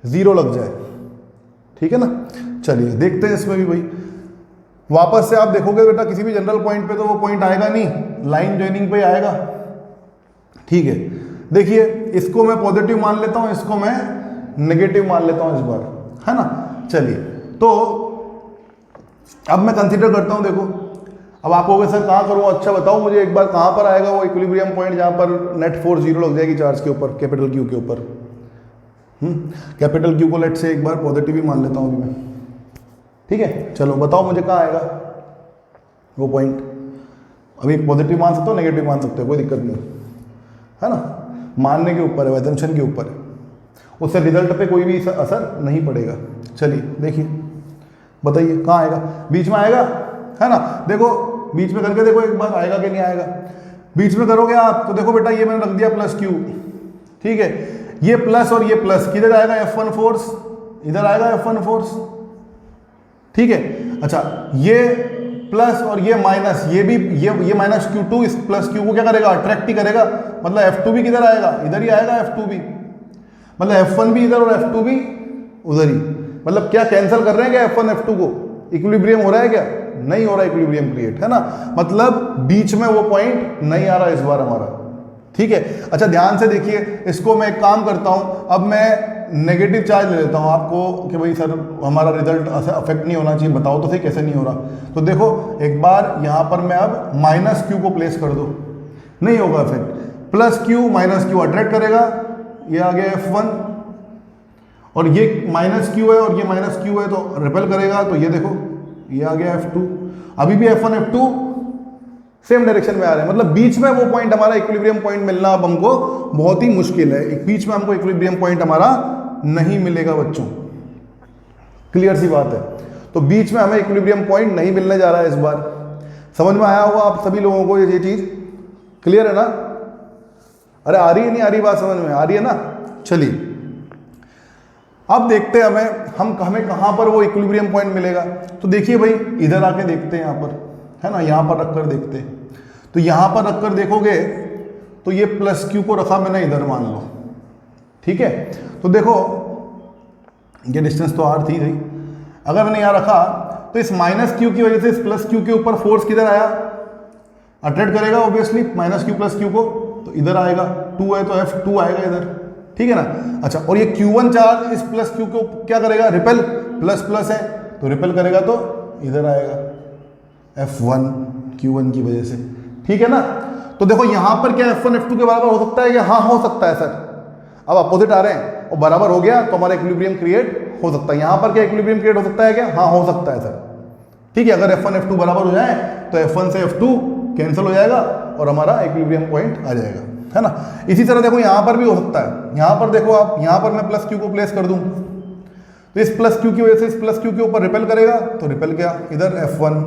0 लग जाए, ठीक है ना? चलिए देखते हैं इसमें भी भाई। वापस से आप देखोगे बेटा किसी भी जनरल पॉइंट पे तो वो पॉइंट आएगा नहीं, लाइन जॉइनिंग पे आएगा, ठीक है? देखिए इसको मैं पॉजिटिव मान लेता हूं, इसको मैं नेगेटिव मान लेता हूं इस बार, है ना? चलिए, तो अब मैं कंसीडर करता हूं, देखो अब आप कहोगे सर कहां करूं? अच्छा बताओ मुझे एक बार, कहां पर आएगा वो इक्विलिब्रियम पॉइंट जहां पर नेट फोर्स 0 लग जाएगी चार्ज के ऊपर, कैपिटल Q के ऊपर। कैपिटल Q को लेट से एक बार पॉजिटिव ही मान लेता हूं अभी मैं, ठीक है? चलो बताओ मुझे कहां आएगा वो पॉइंट। अभी पॉजिटिव मान सकते हो, नेगेटिव मान सकते हो, कोई दिक्कत नहीं है ना, मानने के ऊपर है, एजम्पशन के ऊपर है, उससे रिजल्ट पे कोई भी असर नहीं पड़ेगा। चलिए देखिए, बताइए कहाँ आएगा, बीच में आएगा, है ना। देखो बीच में करके देखो एक बार, आएगा कि नहीं आएगा। बीच में करोगे आप तो देखो बेटा, ये मैंने रख दिया प्लस क्यू, ठीक है, ये प्लस और ये प्लस, किधर आएगा F1 फोर्स, इधर आएगा F1 फोर्स, ठीक है। अच्छा ये प्लस और ये माइनस, ये भी ये माइनस Q2 इस प्लस Q को क्या करेगा, अट्रैक्ट ही करेगा, मतलब F2 भी किधर आएगा, इधर ही आएगा F2 भी, मतलब F1 भी इधर और F2 भी उधर ही। मतलब क्या कैंसिल कर रहे हैं क्या F1 F2 को, इक्विलिब्रियम हो रहा है क्या, नहीं हो रहा इक्विलिब्रियम क्रिएट, है ना, मतलब बीच में वो पॉइंट नहीं आ रहा इस बार हमारा, ठीक है। अच्छा ध्यान से देखिए, इसको मैं एक काम करता हूं, अब मैं नेगेटिव चार्ज ले लेता हूं आपको कि भाई सर हमारा रिजल्ट अफेक्ट नहीं होना चाहिए, बताओ तो सही कैसे नहीं हो रहा। तो देखो एक बार यहां पर मैं अब माइनस क्यू को प्लेस कर दो, नहीं होगा affect, plus Q minus Q attract करेगा, ये आ गया F1, और ये माइनस क्यू है और ये माइनस क्यू है तो रिपेल करेगा, तो ये देखो ये आ गया F2, अभी भी F1 F2 सेम डायरेक्शन में आ रहे हैं, मतलब बीच में वो पॉइंट हमारा इक्विलिब्रियम पॉइंट मिलना अब हमको बहुत ही मुश्किल है, एक बीच में हमको इक्विलिब्रियम पॉइंट हमारा नहीं मिलेगा बच्चों, क्लियर सी बात है। तो बीच में हमें इक्विलिब्रियम पॉइंट नहीं मिलने जा रहा है इस बार, समझ में आया होगा आप सभी लोगों को ये चीज, क्लियर है ना। अरे आ रही है नहीं आ रही बात, समझ में आ रही है ना। चलिए अब देखते हैं हमें कहां पर वो इक्विलिब्रियम पॉइंट मिलेगा। तो देखिए भाई इधर आके देखते हैं, यहां पर है ना, यहां पर रखकर देखते हैं, तो यहां पर रखकर देखोगे तो ये प्लस क्यू को रखा मैंने इधर मान लो, ठीक है। तो देखो ये डिस्टेंस तो आर थी भाई, अगर मैंने यहां रखा तो इस माइनस क्यू की वजह से इस प्लस क्यू के ऊपर फोर्स किधर आया, अट्रैक्ट करेगा obviously minus Q plus Q को, तो इधर आएगा, 2 है तो F2 आएगा इधर, ठीक है ना। अच्छा और ये Q1 चार्ज इस प्लस क्यू को क्या करेगा, रिपेल, प्लस प्लस है तो रिपेल करेगा, तो इधर आएगा F1 Q1 की वजह से, ठीक है ना। तो देखो यहां पर क्या F1 F2 के बराबर हो सकता है क्या, हाँ हो सकता है सर, अब अपोजिट आ रहे हैं और बराबर हो गया तो हमारा इक्विलिब्रियम क्रिएट हो सकता है। यहां पर क्या इक्विलिब्रियम क्रिएट हो सकता है क्या, हाँ हो सकता है सर, ठीक है। अगर F1 F2 बराबर हो जाए तो F1 से F2 कैंसिल हो जाएगा और हमारा इक्विलिब्रियम पॉइंट आ जाएगा, है ना। इसी तरह देखो यहां पर भी हो सकता है, यहां पर देखो आप, यहां पर मैं प्लस क्यू को प्लेस कर दूं तो इस प्लस क्यू की वजह से इस प्लस क्यू के ऊपर रिपेल करेगा, तो रिपेल क्या इधर F1,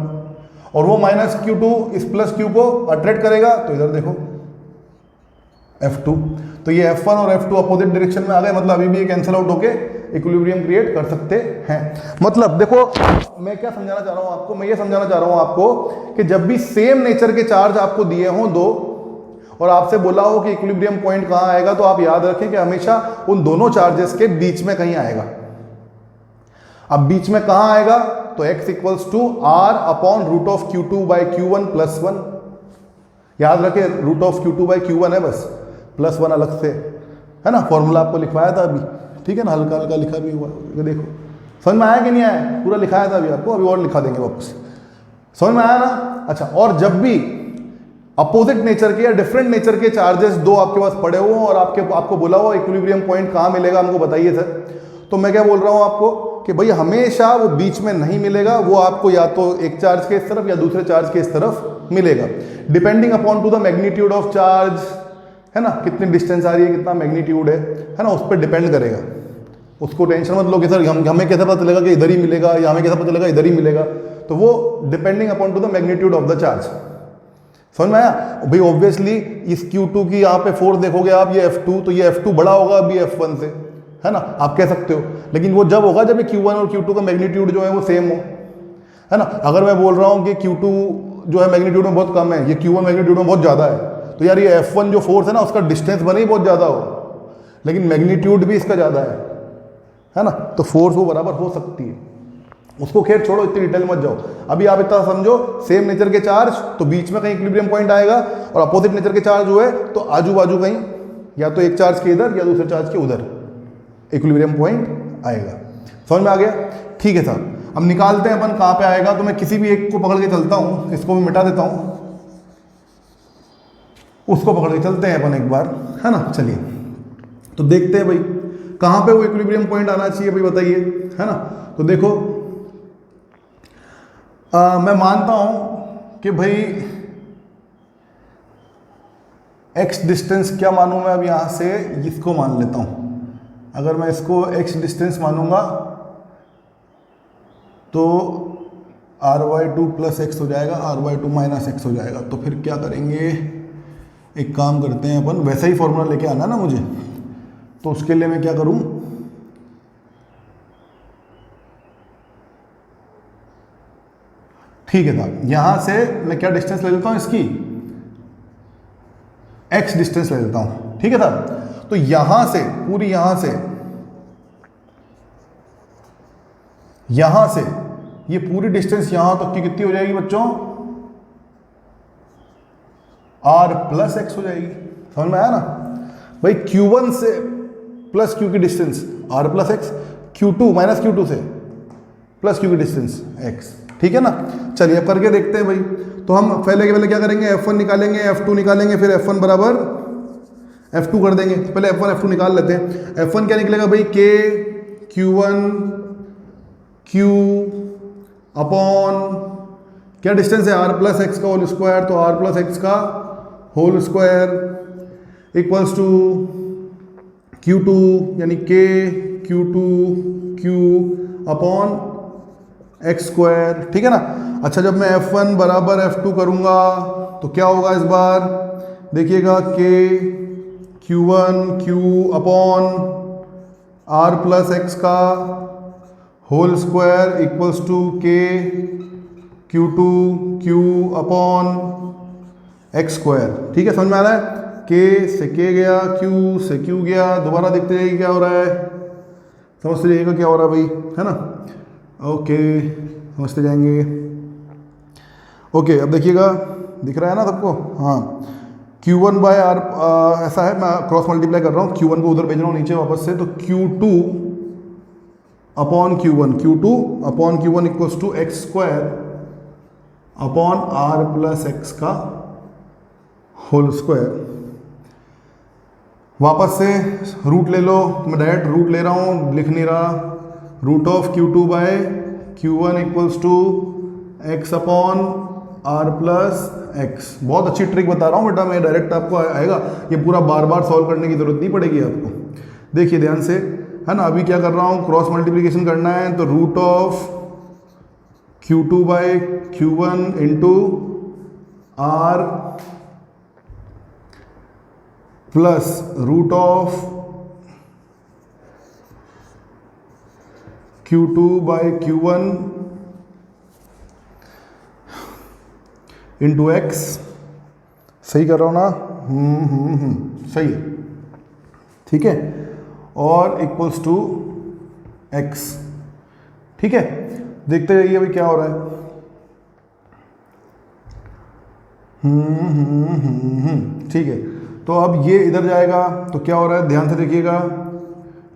और वो माइनस Q2 इस प्लस क्यू को अट्रैक्ट करेगा, तो इधर देखो F2, तो ये F1 और F2 अपोजिट डायरेक्शन में आ गए, मतलब अभी भी ये कैंसिल आउट होके इक्विलिब्रियम क्रिएट कर सकते हैं। मतलब देखो मैं क्या समझाना चाह रहा हूं आपको, मैं ये समझाना चाह रहा हूं आपको कि जब भी सेम नेचर के चार्ज आपको दिए हों दो और आपसे बोला हो कि इक्विलिब्रियम पॉइंट कहां आएगा, तो आप याद रखें कि हमेशा उन दोनों चार्जेस के बीच में कहीं आएगा। अब बीच में कहां आएगा, तो x equals to r upon root of Q2 by Q1 plus 1, याद रखें root of Q2 by Q1 है बस, प्लस 1 अलग से, है ना, फॉर्मूला आपको लिखवाया था अभी, ठीक है ना, हल्का हल्का लिखा भी हुआ, देखो समझ में आया कि नहीं आया, पूरा लिखाया था अभी आपको, अभी और लिखा देंगे वापस, समझ में आया ना। अच्छा और जब भी अपोजिट नेचर के या डिफरेंट नेचर के चार्जेस दो आपके पास पड़े हो और आपको बोला हो इक्विलिब्रियम पॉइंट कहां मिलेगा हमको बताइए सर, तो मैं क्या बोल रहा हूं आपको कि भाई हमेशा वो बीच में नहीं मिलेगा, वो आपको या तो एक चार्ज के इस तरफ या दूसरे चार्ज के इस तरफ मिलेगा, depending upon two the magnitude of charge, है ना, कितनी डिस्टेंस आ रही है, कितना मैग्नीट्यूड है ना, उस पर डिपेंड करेगा। उसको टेंशन मत लो कि सर हमें कैसे पता चलेगा कि इधर ही मिलेगा या हमें कैसे पता चलेगा इधर ही मिलेगा, तो वो depending upon two the magnitude of the charge, समझ में आया भाई। ऑब्वियसली इस Q2 की यहाँ पे फोर्स देखोगे आप, ये F2, तो ये F2 बड़ा होगा अभी F1 से, है ना, आप कह सकते हो, लेकिन वो जब होगा जब Q1 और Q2 का मैग्नीट्यूड जो है वो सेम हो, है ना। अगर मैं बोल रहा हूँ कि Q2 जो है मैग्नीट्यूड में बहुत कम है, ये Q1 मैग्नीट्यूड में बहुत ज़्यादा है, तो यार ये F1 जो फोर्स है ना उसका डिस्टेंस भले ही बहुत ज़्यादा हो लेकिन मैग्नीट्यूड भी इसका ज़्यादा है ना, तो फोर्स वो बराबर हो सकती है। उसको खैर छोड़ो, इतनी डिटेल मत जाओ, अभी आप इतना समझो, सेम नेचर के चार्ज तो बीच में कहीं इक्विलिब्रियम पॉइंट आएगा, और अपोजिट नेचर के चार्ज हुए तो आजू बाजू कहीं या तो एक चार्ज के इधर या दूसरे चार्ज के उधर इक्विलिब्रियम पॉइंट आएगा। समझ में आ गया, ठीक है साहब। अब निकालते हैं अपन कहाँ पे आएगा, तो मैं किसी भी एक को पकड़ के चलता हूँ, इसको भी मिटा देता हूँ, उसको पकड़ के चलते हैं अपन एक बार, है ना। चलिए तो देखते हैं भाई कहाँ पे वो इक्विलिब्रियम पॉइंट आना चाहिए भाई, बताइए, है ना। तो देखो मैं मानता हूं कि भाई x डिस्टेंस क्या मानूँ मैं अब यहाँ से, इसको मान लेता हूँ। अगर मैं इसको x डिस्टेंस मानूंगा तो r/2 प्लस एक्स हो जाएगा, r/2 माइनस एक्स हो जाएगा। तो फिर क्या करेंगे, एक काम करते हैं अपन, वैसा ही फॉर्मूला लेके आना ना मुझे, तो उसके लिए मैं क्या करूं, ठीक है साहब, यहां से मैं क्या डिस्टेंस ले लेता हूं इसकी, x डिस्टेंस ले लेता हूं, ठीक है साहब। तो यहां से पूरी यहां से ये पूरी डिस्टेंस यहां तक की कितनी हो जाएगी बच्चों, r प्लस एक्स हो जाएगी। समझ में आया ना भाई, q1 से प्लस q की distance r plus x, q2 minus q2 से प्लस q की डिस्टेंस x, ठीक है ना। चलिए अब करके देखते हैं भाई। तो हम पहले के पहले क्या करेंगे, f1 निकालेंगे, f2 निकालेंगे, फिर f1 बराबर f2 कर देंगे। तो पहले f1 f2 निकाल लेते हैं। f1 क्या निकलेगा भाई, k q1 q अपॉन क्या डिस्टेंस है, r प्लस एक्स का होल स्क्वायर, तो r प्लस एक्स का whole square equals to q2 यानी k q2 q upon x square, ठीक है ना। अच्छा, जब मैं f1 बराबर f2 करूंगा तो क्या होगा इस बार, देखिएगा k q1 q upon r plus x का whole square equals to k q2 q upon x square, ठीक है। समझ में आ रहा है, k से k गया, q से q गया, दोबारा देखते रहिए क्या हो रहा है, समझते रहिएगा क्या हो रहा है भाई, है ना। ओके, समझते जाएंगे। ओके, अब देखिएगा, दिख रहा है ना सबको, हाँ। q1 बाय r ऐसा है, मैं क्रॉस मल्टीप्लाई कर रहा हूँ, q1 को उधर भेज रहा हूँ नीचे वापस से, तो q2 upon q1 equals to x square upon r plus x का होल स्क्वायर। वापस से रूट ले लो, मैं डायरेक्ट रूट ले रहा हूँ, लिख नहीं रहा, root of q2 by q1 equals to x upon r plus x. बहुत अच्छी ट्रिक बता रहा हूँ बेटा मैं, डायरेक्ट आपको आएगा, ये पूरा बार बार सॉल्व करने की जरूरत नहीं पड़ेगी आपको। देखिए ध्यान से, है ना, अभी क्या कर रहा हूँ, क्रॉस मल्टीप्लिकेशन करना है, तो root of q2 by q1 into r plus root of q2 by q1 into x. सही कर रहा हूँ ना, सही है, ठीक है, और इक्वल्स टू एक्स, ठीक है। देखते रहिए अभी क्या हो रहा है। ठीक है, तो अब ये इधर जाएगा तो क्या हो रहा है, ध्यान से देखिएगा,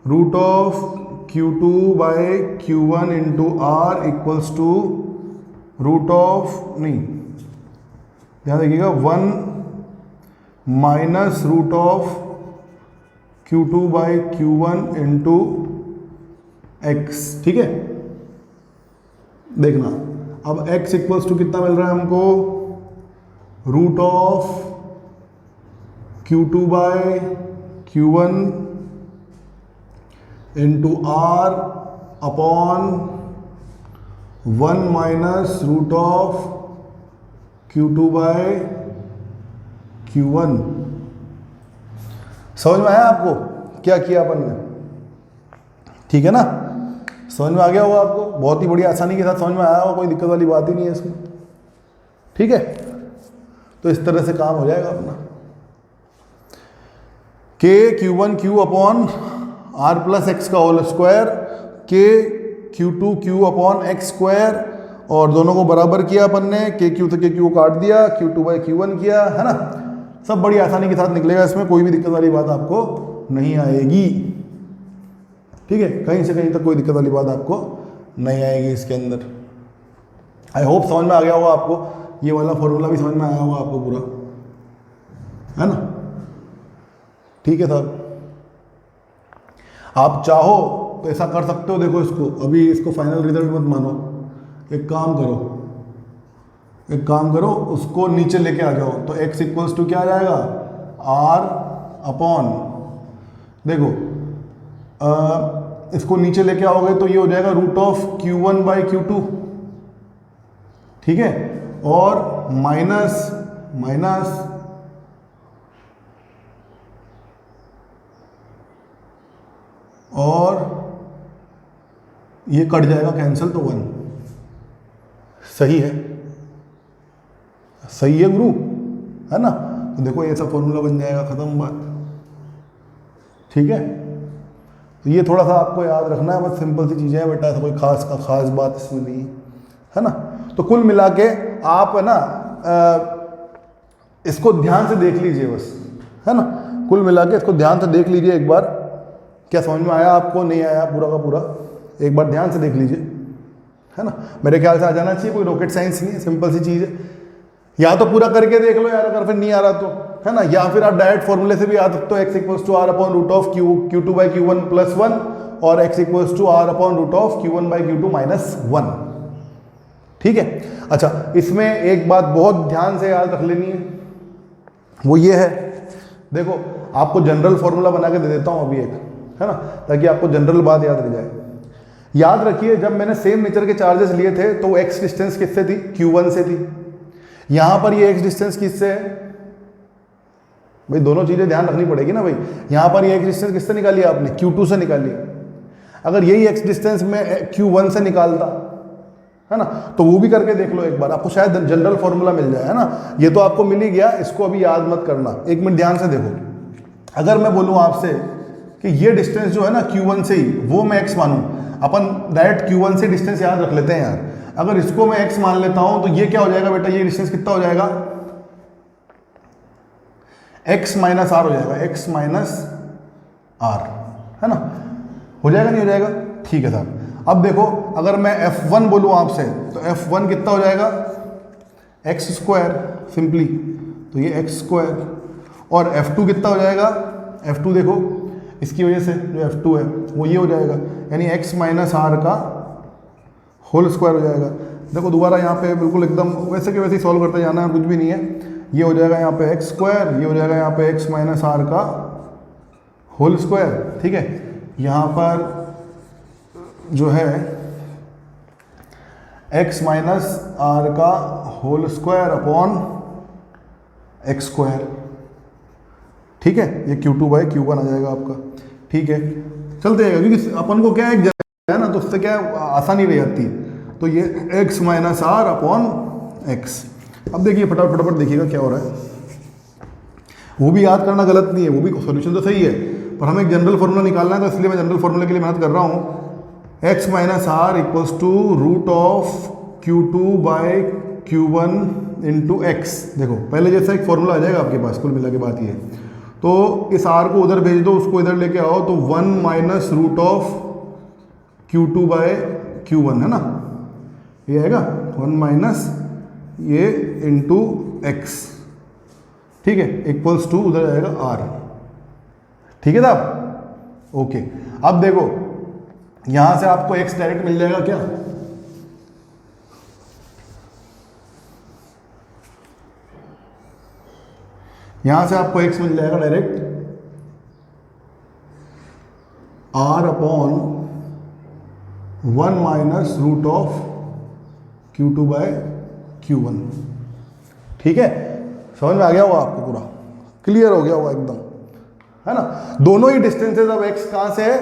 root of q2 by q1 into r equals to root of, नहीं, ध्यान देखिएगा, 1 minus root of q2 by q1 into x, ठीक है। देखना, अब x इक्वल्स टू कितना मिल रहा है हमको, root of q2 by q1 into r upon 1 minus root of q2 by q1। समझ में आया आपको क्या किया अपन ने, ठीक है ना, समझ में आ गया होगा आपको, बहुत ही बड़ी आसानी के साथ समझ में आया होगा, कोई दिक्कत वाली बात ही नहीं है इसमें, ठीक है। तो इस तरह से काम हो जाएगा अपना, k q1 q upon r plus x का whole square, k q2 q upon x square, और दोनों को बराबर किया अपन ने, k q से k q को काट दिया, q2 बाई q1 किया, है ना। सब बड़ी आसानी के साथ निकलेगा, इसमें कोई भी दिक्कत वाली बात आपको नहीं आएगी, ठीक है। कहीं से कहीं तक कोई दिक्कत वाली बात आपको नहीं आएगी इसके अंदर। आई होप समझ में आ गया होगा आपको, ये वाला फॉर्मूला भी समझ में आया होगा आपको पूरा, है ना, ठीक है साहब। आप चाहो तो ऐसा कर सकते हो, देखो इसको, अभी इसको फाइनल रिजल्ट मत मानो, एक काम करो, उसको नीचे लेके आ जाओ, तो x इक्वल्स टू क्या आ जाएगा, आर अपॉन, देखो इसको नीचे लेके आओगे तो ये हो जाएगा root of Q1 by Q2, ठीक है, और माइनस और ये कट जाएगा कैंसिल तो 1। सही है, सही है गुरु, है ना। तो देखो ऐसा फॉर्मूला बन जाएगा, खत्म बात, ठीक है। तो ये थोड़ा सा आपको याद रखना है, बस सिंपल सी चीज़ें हैं बेटा, ऐसा कोई खास बात इसमें नहीं है ना। तो कुल मिला के आप है ना इसको ध्यान से देख लीजिए बस, है ना। कुल मिला के इसको ध्यान से देख लीजिए एक बार, क्या समझ में आया आपको, नहीं आया पूरा का पूरा, एक बार ध्यान से देख लीजिए, है ना। मेरे ख्याल से आ जाना चाहिए, कोई रॉकेट साइंस नहीं है, सिंपल सी चीज़ है। या तो पूरा करके देख लो यार, अगर फिर नहीं आ रहा तो, है ना, या फिर आप डायरेक्ट फॉर्मूले से भी आ सकते हो, x equals to r upon root of Q2 by Q1 plus 1 और x equals to r upon root of Q1 by Q2 minus 1, ठीक है। अच्छा, इसमें एक बात बहुत ध्यान से याद रख लेनी है, वो ये है, देखो आपको जनरल फॉर्मूला बना के दे देता हूँ अभी एक, है ना, ताकि आपको जनरल बात याद रह जाए। याद रखिए, जब मैंने सेम नेचर के चार्जेस लिए थे तो x डिस्टेंस किससे थी, Q1 से थी। यहां पर ये x डिस्टेंस किससे है भाई, दोनों चीजें ध्यान रखनी पड़ेगी ना भाई। यहां पर ये x डिस्टेंस किससे निकाली आपने, Q2 से निकाली। अगर यही x डिस्टेंस में Q1 से निकालता, है ना, तो वो भी करके देख लो एक बार, आपको शायद जनरल फॉर्मूला मिल जाए, है ना। ये तो आपको मिल ही गया, इसको अभी याद मत करना, एक मिनट ध्यान से देखो। अगर मैं बोलूं आपसे कि ये डिस्टेंस जो है ना Q1 से ही, वो मैं x मानूं, अपन डायरेक्ट Q1 से डिस्टेंस याद रख लेते हैं यार। अगर इसको मैं x मान लेता हूं तो ये क्या हो जाएगा बेटा, ये डिस्टेंस कितना हो जाएगा, x माइनस आर हो जाएगा, x माइनस आर, है ना, हो जाएगा नहीं हो जाएगा, ठीक है साहब। अब देखो, अगर मैं f1 बोलूं आपसे तो f1 कितना हो जाएगा, x स्क्वायर सिंपली, तो ये x स्क्वायर, और f2 कितना हो जाएगा, f2 देखो इसकी वजह से जो f2 है वो ये हो जाएगा, यानी x माइनस आर का होल स्क्वायर हो जाएगा। देखो दोबारा यहाँ पे बिल्कुल एकदम वैसे के वैसे ही सॉल्व करते जाना है, कुछ भी नहीं है। ये हो जाएगा यहाँ पे x स्क्वायर, ये हो जाएगा यहाँ पे x माइनस आर का होल स्क्वायर, ठीक है। यहाँ पर जो है x माइनस आर का whole square upon x square, ठीक है। ये Q2 बाई Q1 आ जाएगा आपका, ठीक है। चलते हैं, क्योंकि अपन को क्या है ना, तो उससे क्या आसानी रह जाती है। तो ये x minus r upon x. अब देखिए फटाफट देखिएगा क्या हो रहा है, वो भी याद करना गलत नहीं है, वो भी सॉल्यूशन तो सही है, पर हमें एक जनरल फॉर्मूला निकालना है, तो इसलिए मैं जनरल फॉर्मूले के लिए मेहनत कर रहा हूँ। x minus r equals to root of Q2 by Q1 into x. देखो पहले जैसा एक फॉर्मूला आ जाएगा आपके पास, कुल मिला के बात ये, तो इस r को उधर भेज दो, उसको इधर लेके आओ, तो 1 minus root of Q2 by Q1, है ना, ये आएगा 1 माइनस ये इंटू एक्स, ठीक है, इक्वल्स टू उधर आएगा r, ठीक है साहब, ओके। अब देखो यहां से आपको x डायरेक्ट मिल जाएगा क्या, यहां से आपको x मिल जाएगा direct r upon 1 minus root of Q2 by Q1, ठीक है। समझ में आ गया होगा आपको, पूरा क्लियर हो गया होगा एकदम, है ना। दोनों ही डिस्टेंसेज अब x कहां से है,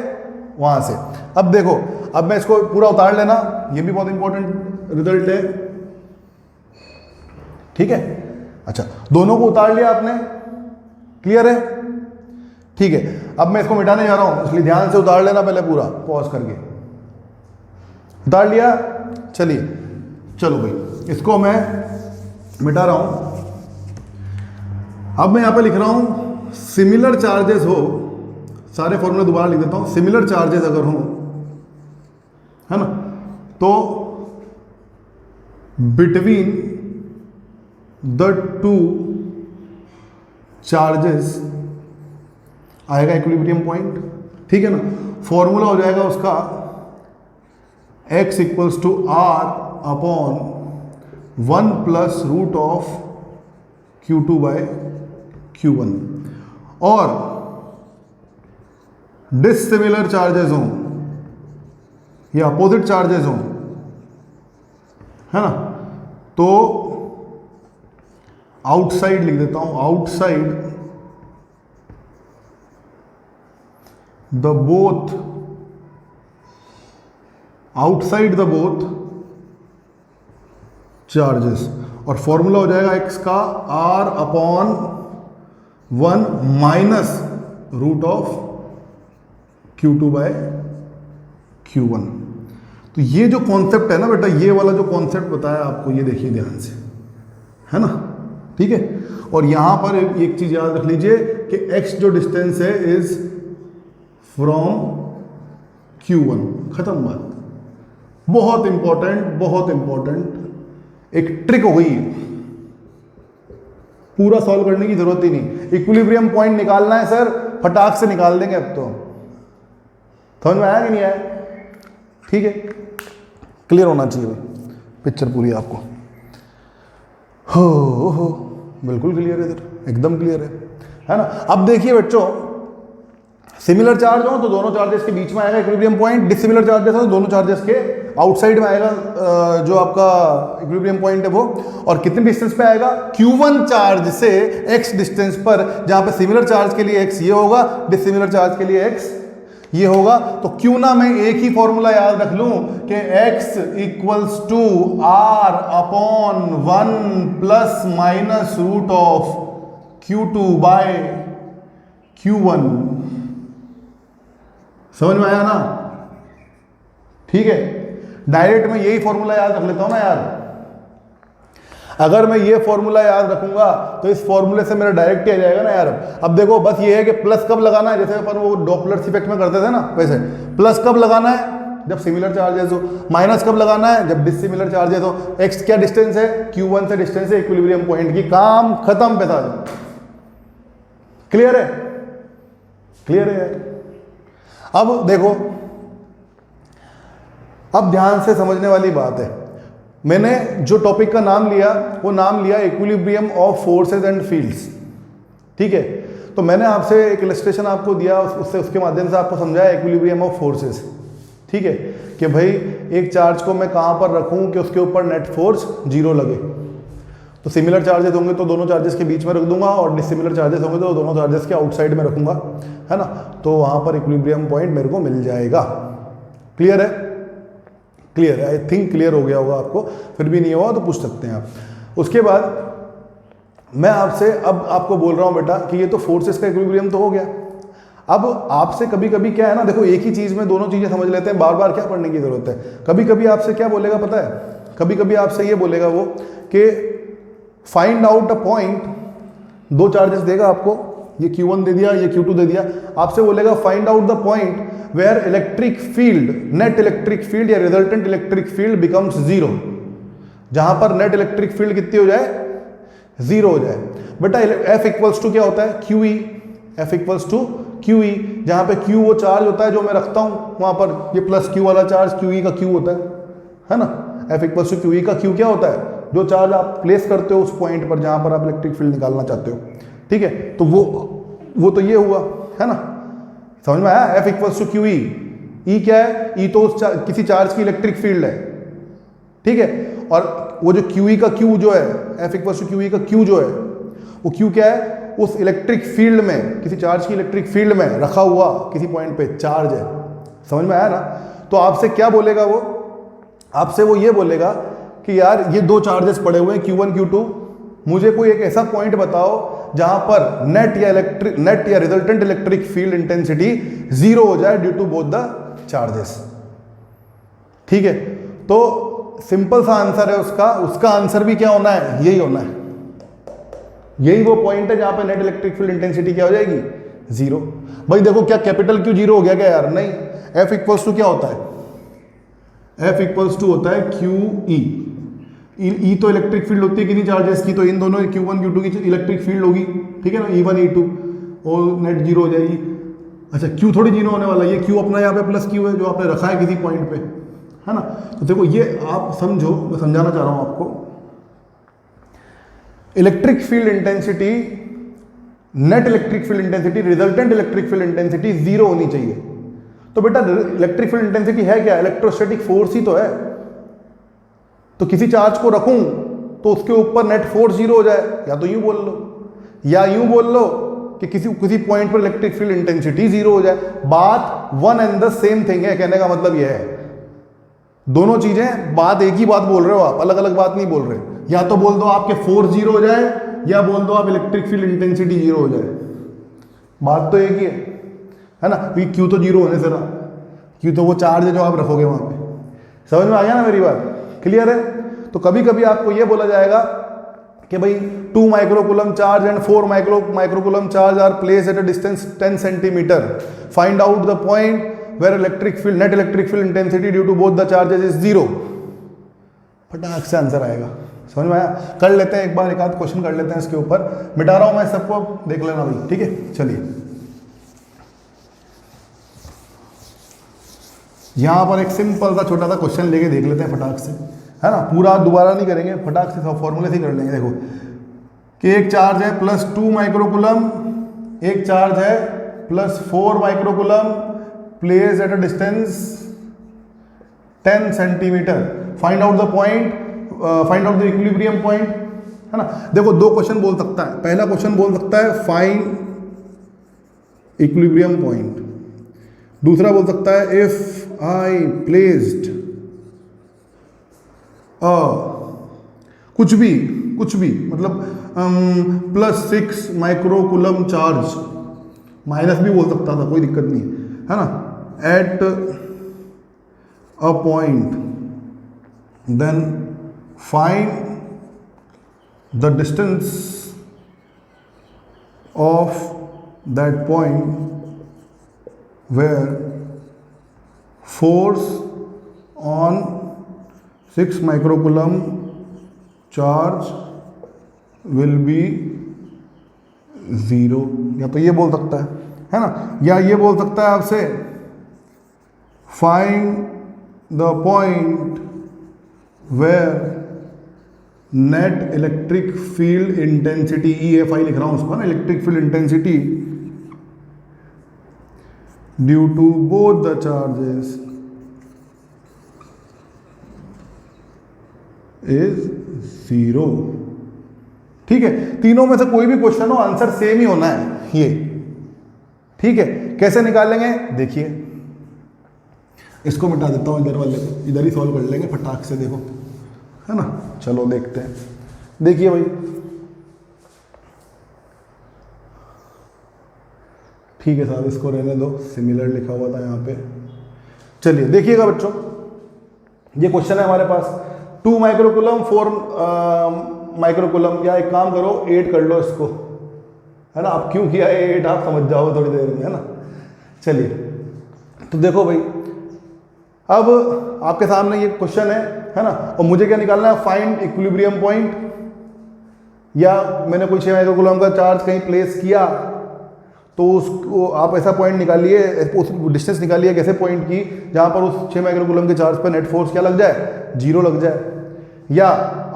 वहां से। अब देखो, अब मैं इसको पूरा उतार लेना, ये भी बहुत इंपॉर्टेंट रिजल्ट है, ठीक है। अच्छा, दोनों को उतार लिया आपने, क्लियर है, ठीक है। अब मैं इसको मिटाने जा रहा हूं, इसलिए ध्यान से उतार लेना पहले पूरा, पॉज करके उतार लिया। चलिए चलो भाई, इसको मैं मिटा रहा हूं। अब मैं यहां पे लिख रहा हूं सिमिलर चार्जेस हो, सारे फॉर्मूले दोबारा लिख देता हूं। सिमिलर चार्जेस अगर हो, है ना, तो बिटवीन द टू चार्जेस आएगा इक्विलिब्रियम पॉइंट, ठीक है ना। फॉर्मूला हो जाएगा उसका x equals to r upon 1 plus root of Q2 by Q1। और डिसिमिलर चार्जेस हों या अपोजिट चार्जेस हों, है ना, तो आउटसाइड लिख देता हूं, outside the both, outside the both charges, और फॉर्मूला हो जाएगा x का r upon 1 minus root of Q2 by Q1। तो ये जो कॉन्सेप्ट है ना बेटा, ये वाला जो कॉन्सेप्ट बताया आपको, ये देखिए ध्यान से, है ना, ठीक है। और यहां पर एक चीज याद रख लीजिए कि x जो डिस्टेंस है इज फ्रॉम Q1, खत्म बात। बहुत इंपॉर्टेंट, बहुत इंपॉर्टेंट एक ट्रिक हो गई, पूरा सॉल्व करने की जरूरत ही नहीं, इक्विलिब्रियम पॉइंट निकालना है सर, फटाक से निकाल देंगे। अब तो समझ में आया कि नहीं आया? ठीक है, क्लियर होना चाहिए भाई, पिक्चर पूरी आपको। हो बिल्कुल क्लियर है इधर, एकदम क्लियर है ना। अब देखिए बच्चों, सिमिलर चार्ज हो तो दोनों चार्जेस के बीच में आएगा इक्विलिब्रियम पॉइंट, डिसिमिलर चार्जेस हो तो दोनों चार्जेस के आउटसाइड में आएगा जो आपका इक्विलिब्रियम पॉइंट है वो। और कितने डिस्टेंस पे आएगा? Q1 चार्ज से x डिस्टेंस पर, जहां पे सिमिलर चार्ज के लिए x ये होगा, डिसिमिलर चार्ज के लिए x ये होगा। तो क्यों ना मैं एक ही फॉर्मूला याद रख लूं कि x equals to r upon 1 plus minus root of Q2 by Q1। समझ में आया ना? ठीक है, डायरेक्ट मैं यही फॉर्मूला याद रख लेता हूं ना यार। अगर मैं ये फॉर्मूला याद रखूंगा तो इस फॉर्मूले से मेरा डायरेक्ट ही आ जाएगा ना यार। अब देखो बस ये है कि प्लस कब लगाना है, जैसे अपन वो डॉपलर इफेक्ट में करते थे ना, वैसे प्लस कब लगाना है? जब सिमिलर चार्जेस हो। माइनस कब लगाना है? जब डिसिमिलर चार्जेस हो। एक्स क्या डिस्टेंस है? Q1 से डिस्टेंस है इक्विलिब्रियम पॉइंट की, काम खत्म पे था। क्लियर है? क्लियर है यार। अब देखो, अब ध्यान से समझने वाली बात है, मैंने जो टॉपिक का नाम लिया वो नाम लिया equilibrium of forces and fields. ठीक है, तो मैंने आपसे एक इलस्ट्रेशन आपको दिया, उसके माध्यम से आपको समझाया इक्विलिब्रियम ऑफ फोर्सेस। ठीक है, कि भाई एक चार्ज को मैं कहां पर रखूं कि उसके ऊपर नेट फोर्स 0 लगे। तो सिमिलर चार्जेस होंगे तो दोनों चार्जेस के बीच में रख दूंगा, और डिसिमिलर चार्जेस होंगे तो दोनों चार्जेस के आउटसाइड में रखूंगा, है ना। तो वहां पर इक्विलिब्रियम पॉइंट मेरे को मिल जाएगा। क्लियर है? क्लियर है, आई थिंक क्लियर हो गया होगा आपको। फिर भी नहीं हुआ तो पूछ सकते हैं आप। उसके बाद मैं आपसे अब आपको बोल रहा हूं बेटा कि ये तो फोर्सेस का इक्विलिब्रियम तो हो गया। अब आपसे कभी कभी क्या है ना, देखो एक ही चीज में दोनों चीजें समझ लेते हैं, बार बार क्या पढ़ने की जरूरत है। कभी कभी आपसे क्या बोलेगा पता है? कभी कभी आपसे ये बोलेगा वो कि फाइंड आउट अ पॉइंट, दो चार्जेस देगा आपको, ये Q1 दे दिया, ये Q2 दे दिया, आपसे बोलेगा find out the point where electric field, net electric field या रिजल्टेंट इलेक्ट्रिक फील्ड बिकम्स 0, जहां पर नेट इलेक्ट्रिक फील्ड कितनी हो जाए? 0 हो जाए। बेटा F इक्वल्स टू क्या होता है? QE। F equals to QE, जहां पे Q वो चार्ज होता है जो मैं रखता हूं वहां पर, ये प्लस Q वाला चार्ज QE का Q होता है ना। F इक्वल्स टू QE का Q क्या होता है? जो चार्ज आप प्लेस करते हो उस पॉइंट पर जहां पर आप इलेक्ट्रिक फील्ड निकालना चाहते हो। ठीक है, तो वो तो ये हुआ, है ना। समझ में आया? F equals to QE। E क्या है? E तो किसी चार्ज की इलेक्ट्रिक फील्ड है। ठीक है, और वो जो QE का Q जो है, F इक्वल्स टू QE का Q जो है, वो Q क्या है? उस इलेक्ट्रिक फील्ड में, किसी चार्ज की इलेक्ट्रिक फील्ड में रखा हुआ किसी पॉइंट पे चार्ज है। समझ में आया ना? तो आपसे क्या बोलेगा वो? आपसे वो ये बोलेगा कि यार ये दो चार्जेस पड़े हुए हैं Q1 Q2, मुझे कोई एक ऐसा पॉइंट बताओ जहां पर नेट या रिजल्टेंट इलेक्ट्रिक फील्ड इंटेंसिटी 0 हो जाए due to both the charges. ठीक है, तो सिंपल सा आंसर है उसका आंसर भी क्या होना है? यही होना है। यही वो पॉइंट है जहां पे नेट इलेक्ट्रिक फील्ड इंटेंसिटी क्या हो जाएगी? 0। भाई देखो क्या कैपिटल Q 0 हो गया क्या यार? नहीं। F इक्वल्स टू क्या होता है? F इक्वल्स टू होता है QE। E तो इलेक्ट्रिक फील्ड होती है कितनी चार्जेस की, तो इन दोनों Q1 Q2 की इलेक्ट्रिक फील्ड होगी। ठीक है ना, E1 E2, और नेट 0 हो जाएगी। अच्छा, Q थोड़ी 0 होने वाला, ये Q अपना यहाँ पे प्लस Q है जो आपने रखा है किसी पॉइंट पे, है ना। तो देखो ये आप समझो, मैं समझाना चाह रहा हूं आपको। Electric field intensity net electric field intensity, resultant electric field intensity 0 होनी चाहिए। तो बेटा इलेक्ट्रिक फील्ड इंटेंसिटी है क्या? इलेक्ट्रोस्टैटिक फोर्स ही तो है। तो किसी चार्ज को रखूं तो उसके ऊपर नेट फोर्स 0 हो जाए, या तो यूं बोल लो, या यूं बोल लो कि किसी पॉइंट पर इलेक्ट्रिक फील्ड इंटेंसिटी 0 हो जाए। बात one and the same thing है, कहने का मतलब यह है दोनों चीजें, बात एक ही बात बोल रहे हो आप, अलग अलग बात नहीं बोल रहे। या तो बोल दो आपके फोर्स 0 हो जाए, या बोल दो आप इलेक्ट्रिक फील्ड इंटेंसिटी 0 हो जाए, बात तो एक ही है ना। क्यों तो 0 होने से रहा, क्यों तो वो चार्ज है जो आप रखोगे वहां पे। समझ में आ गया ना मेरी बात? क्लियर है? तो कभी कभी आपको ये बोला जाएगा कि भाई 2 microcoulomb charge and 4 microcoulomb charge are placed at a distance 10 centimetre, find out the point where net electric field intensity due to both the charges is 0। फटाक से आंसर आएगा। समझ में आया? कर लेते हैं एक बार, एक आध क्वेश्चन कर लेते हैं इसके ऊपर। मिटा रहा हूं मैं सबको, देख लेना भाई, ठीक है। चलिए यहां पर एक सिंपल सा छोटा सा क्वेश्चन लेके देख लेते हैं फटाक से, है ना। पूरा दोबारा नहीं करेंगे, फटाक से सब फॉर्मूले से कर लेंगे। देखो कि एक चार्ज है +2 माइक्रोकूलम, एक चार्ज है +4 microcoulomb, placed at a distance 10 centimetre, find out the point, find out the equilibrium point, है ना। देखो दो क्वेश्चन बोल सकता है। पहला क्वेश्चन बोल सकता है फाइंड इक्विलिब्रियम पॉइंट, दूसरा बोल सकता है इफ आई प्लेस्ड कुछ भी मतलब +6 माइक्रोकूलम चार्ज, माइनस भी बोल सकता था, कोई दिक्कत नहीं है ना, at a point, then find the distance of that point where force on 6 microcoulomb charge will be 0। या तो ये बोल सकता है ना, या ये बोल सकता है आपसे find the point where net electric field intensity, EFI लिख रहा हूं उसको ना, electric field intensity due to both the charges is 0। ठीक है, तीनों में से कोई भी क्वेश्चन हो आंसर सेम ही होना है ये, ठीक है। कैसे निकालेंगे देखिए, इसको मिटा देता हूं, इधर वाले को इधर ही सॉल्व कर लेंगे फटाक से, देखो है ना। चलो देखते हैं, देखिए भाई, ठीक है साहब, इसको रहने दो, सिमिलर लिखा हुआ था यहाँ पे। चलिए देखिएगा बच्चों, ये क्वेश्चन है हमारे पास 2 माइक्रोकूलम 4 माइक्रोकूलम, या एक काम करो 8 कर लो इसको, है ना। आप क्यों किया 8 आप समझ जाओ थोड़ी देर में, है ना। चलिए तो देखो भाई, अब आपके सामने ये क्वेश्चन है ना, और मुझे क्या निकालना है, फाइंड इक्विलिब्रियम पॉइंट। या मैंने कोई 6 माइक्रोकूलम का चार्ज कहीं प्लेस किया, तो उसको आप ऐसा पॉइंट निकालिए, उस डिस्टेंस निकालिए कैसे पॉइंट की जहां पर उस 6 माइक्रोकूलम के चार्ज पर नेट फोर्स क्या लग जाए, 0 लग जाए। या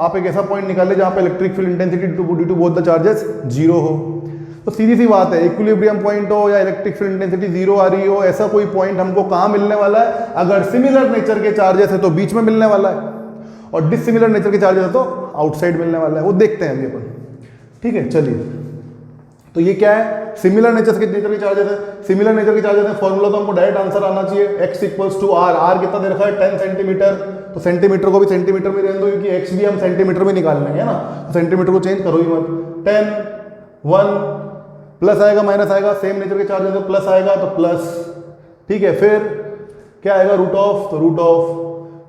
आप एक ऐसा पॉइंट निकालिए जहां पर electric field intensity due to both the charges 0 हो। तो सीधी सी बात है, इक्विलिब्रियम पॉइंट हो या इलेक्ट्रिक फील्ड इंटेंसिटी 0 आ रही हो, ऐसा कोई पॉइंट हमको कहाँ मिलने वाला है, अगर सिमिलर नेचर के चार्जेस है तो बीच में मिलने वाला है, और डिसिमिलर नेचर के चार्जेस है तो आउटसाइड मिलने वाला है। वो देखते हैं अभी अपन, ठीक है। चलिए तो ये क्या है, सिमिलर नेचर के चार्जेस है, सिमिलर नेचर के चार्जेस है, फॉर्मूला तो हमको डायरेक्ट आंसर आना चाहिए, x = r। r कितना दे रखा है 10 सेंटीमीटर, तो सेंटीमीटर को भी सेंटीमीटर में रहने दो, क्योंकि x भी हम सेंटीमीटर में निकाल लेंगे, है ना। तो सेंटीमीटर को चेंज करो ही मत, 10 1 प्लस आएगा माइनस आएगा, सेम नेचर के चार्ज है तो प्लस आएगा तो प्लस, ठीक है। फिर क्या आएगा, रूट ऑफ, तो रूट ऑफ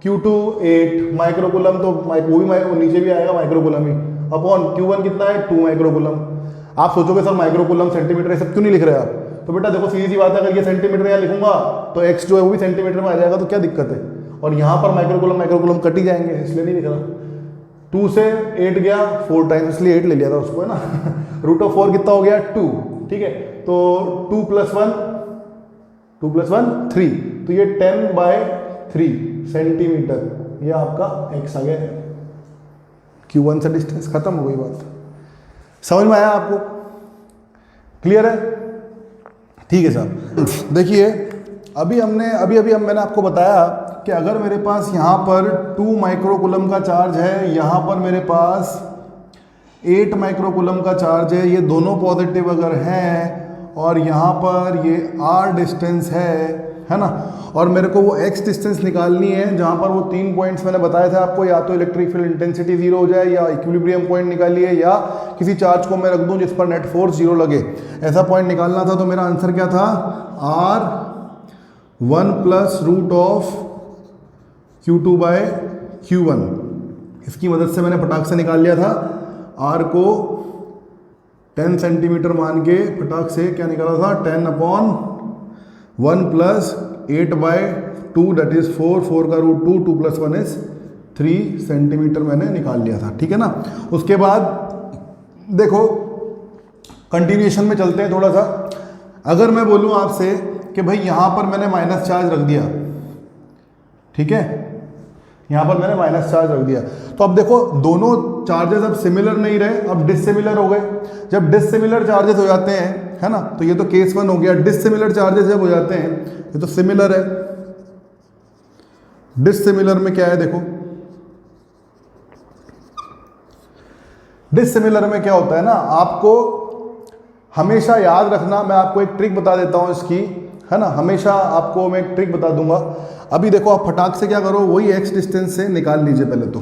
Q2 8 माइक्रोकूलम, तो वो भी नीचे भी आएगा माइक्रोकूलम ही, अपॉन Q1 कितना है 2 माइक्रोकूलम। आप सोचोगे सर माइक्रोकूलम सेंटीमीटर ये सब क्यों नहीं लिख रहे आप, तो बेटा देखो सीधी सी बात है, अगर ये सेंटीमीटर यहाँ लिखूंगा तो x जो है वो भी सेंटीमीटर में आ जाएगा, तो क्या दिक्कत है। और यहाँ पर माइक्रोकूलम कट ही जाएंगे, इसलिए नहीं लिख रहा। 2 से 8 गया 4 टाइम्स, इसलिए 8 ले लिया था उसको, है ना। रूट ऑफ 4 कितना हो गया 2, ठीक है। तो 2 + 1 3, तो ये 10/3 सेंटीमीटर, ये आपका x आ गया। Q1 से डिस्टेंस खत्म हो गई बात। समझ में आया आपको? क्लियर है? ठीक है साहब। देखिए अभी मैंने आपको बताया कि अगर मेरे पास यहाँ पर 2 माइक्रोकूलम का चार्ज है, यहाँ पर मेरे पास 8 माइक्रोकूलम का चार्ज है, ये दोनों पॉजिटिव अगर हैं और यहाँ पर ये r डिस्टेंस है ना, और मेरे को वो x डिस्टेंस निकालनी है जहाँ पर वो 3 पॉइंट्स मैंने बताए थे आपको, या तो इलेक्ट्रिक फील्ड इंटेंसिटी 0 हो जाए, या इक्विलिब्रियम पॉइंट निकालिए, या किसी चार्ज को मैं रख दूँ जिस पर नेट फोर्स 0 लगे, ऐसा पॉइंट निकालना था। तो मेरा आंसर क्या था? r1 plus root of Q2 by Q1। इसकी मदद से मैंने फटाक से निकाल लिया था। r को 10 सेंटीमीटर मान के फटाक से क्या निकाला था? 10/1 प्लस 8/2 दैट इज 4, 4 का रूट 2, 2 + 1 इज 3 सेंटीमीटर मैंने निकाल लिया था। ठीक है ना? उसके बाद देखो कंटिन्यूएशन में चलते हैं थोड़ा सा। अगर मैं बोलूँ आपसे कि भाई यहाँ पर मैंने माइनस चार्ज रख दिया, ठीक है, यहाँ पर मैंने माइनस चार्ज रख दिया, तो अब देखो दोनों चार्जेस अब सिमिलर नहीं रहे, अब डिससिमिलर हो गए। जब डिससिमिलर चार्जेस हो जाते हैं, है ना, तो ये तो केस 1 हो गया। डिससिमिलर चार्जेस जब हो जाते हैं, ये तो सिमिलर है, डिससिमिलर में क्या है देखो, डिससिमिलर में क्या होता है ना, आपको हमेशा याद रखना, मैं आपको एक ट्रिक बता देता हूं इसकी, है ना, हमेशा आपको मैं एक ट्रिक बता दूंगा। अभी देखो आप फटाक से क्या करो, वही x डिस्टेंस से निकाल लीजिए पहले तो।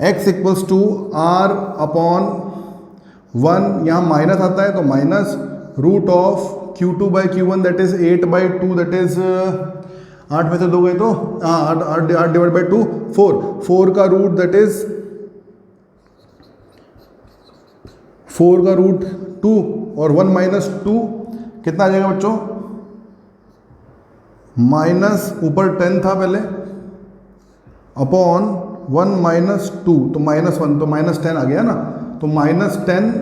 x इक्वल्स टू r/1, यहाँ माइनस आता है तो minus root of Q2 by Q1 that is 8/2 that is 8 में से 2 गए तो 8 डिवाइड बाई 2 4, 4 का रूट दैट इज 4 का रूट 2 और 1 माइनस 2 कितना आ जाएगा बच्चों? माइनस ऊपर 10 था पहले अपॉन 1 माइनस 2 तो -1 तो -10 आ गया ना, तो -10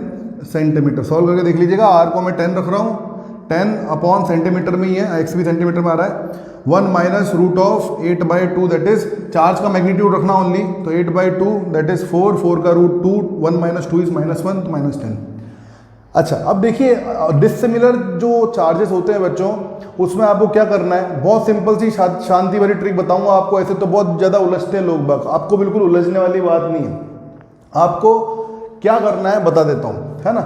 सेंटीमीटर। सॉल्व करके देख लीजिएगा, r को मैं 10 रख रहा हूँ, 10 अपॉन सेंटीमीटर में ही है, x भी सेंटीमीटर में आ रहा है। 1 minus root of 8/2 that is charge का मैग्नीट्यूड रखना ओनली, तो 8/2 दैट इज 4, 4 का रूट 2, 1 माइनस 2 इज -1 तो -10। अच्छा अब देखिए डिससिमिलर जो चार्जेस होते हैं बच्चों, उसमें आपको क्या करना है, बहुत सिंपल सी शांति भरी ट्रिक बताऊंगा आपको। ऐसे तो बहुत ज़्यादा उलझते हैं लोग बाग, आपको बिल्कुल उलझने वाली बात नहीं है। आपको क्या करना है बता देता हूँ, है ना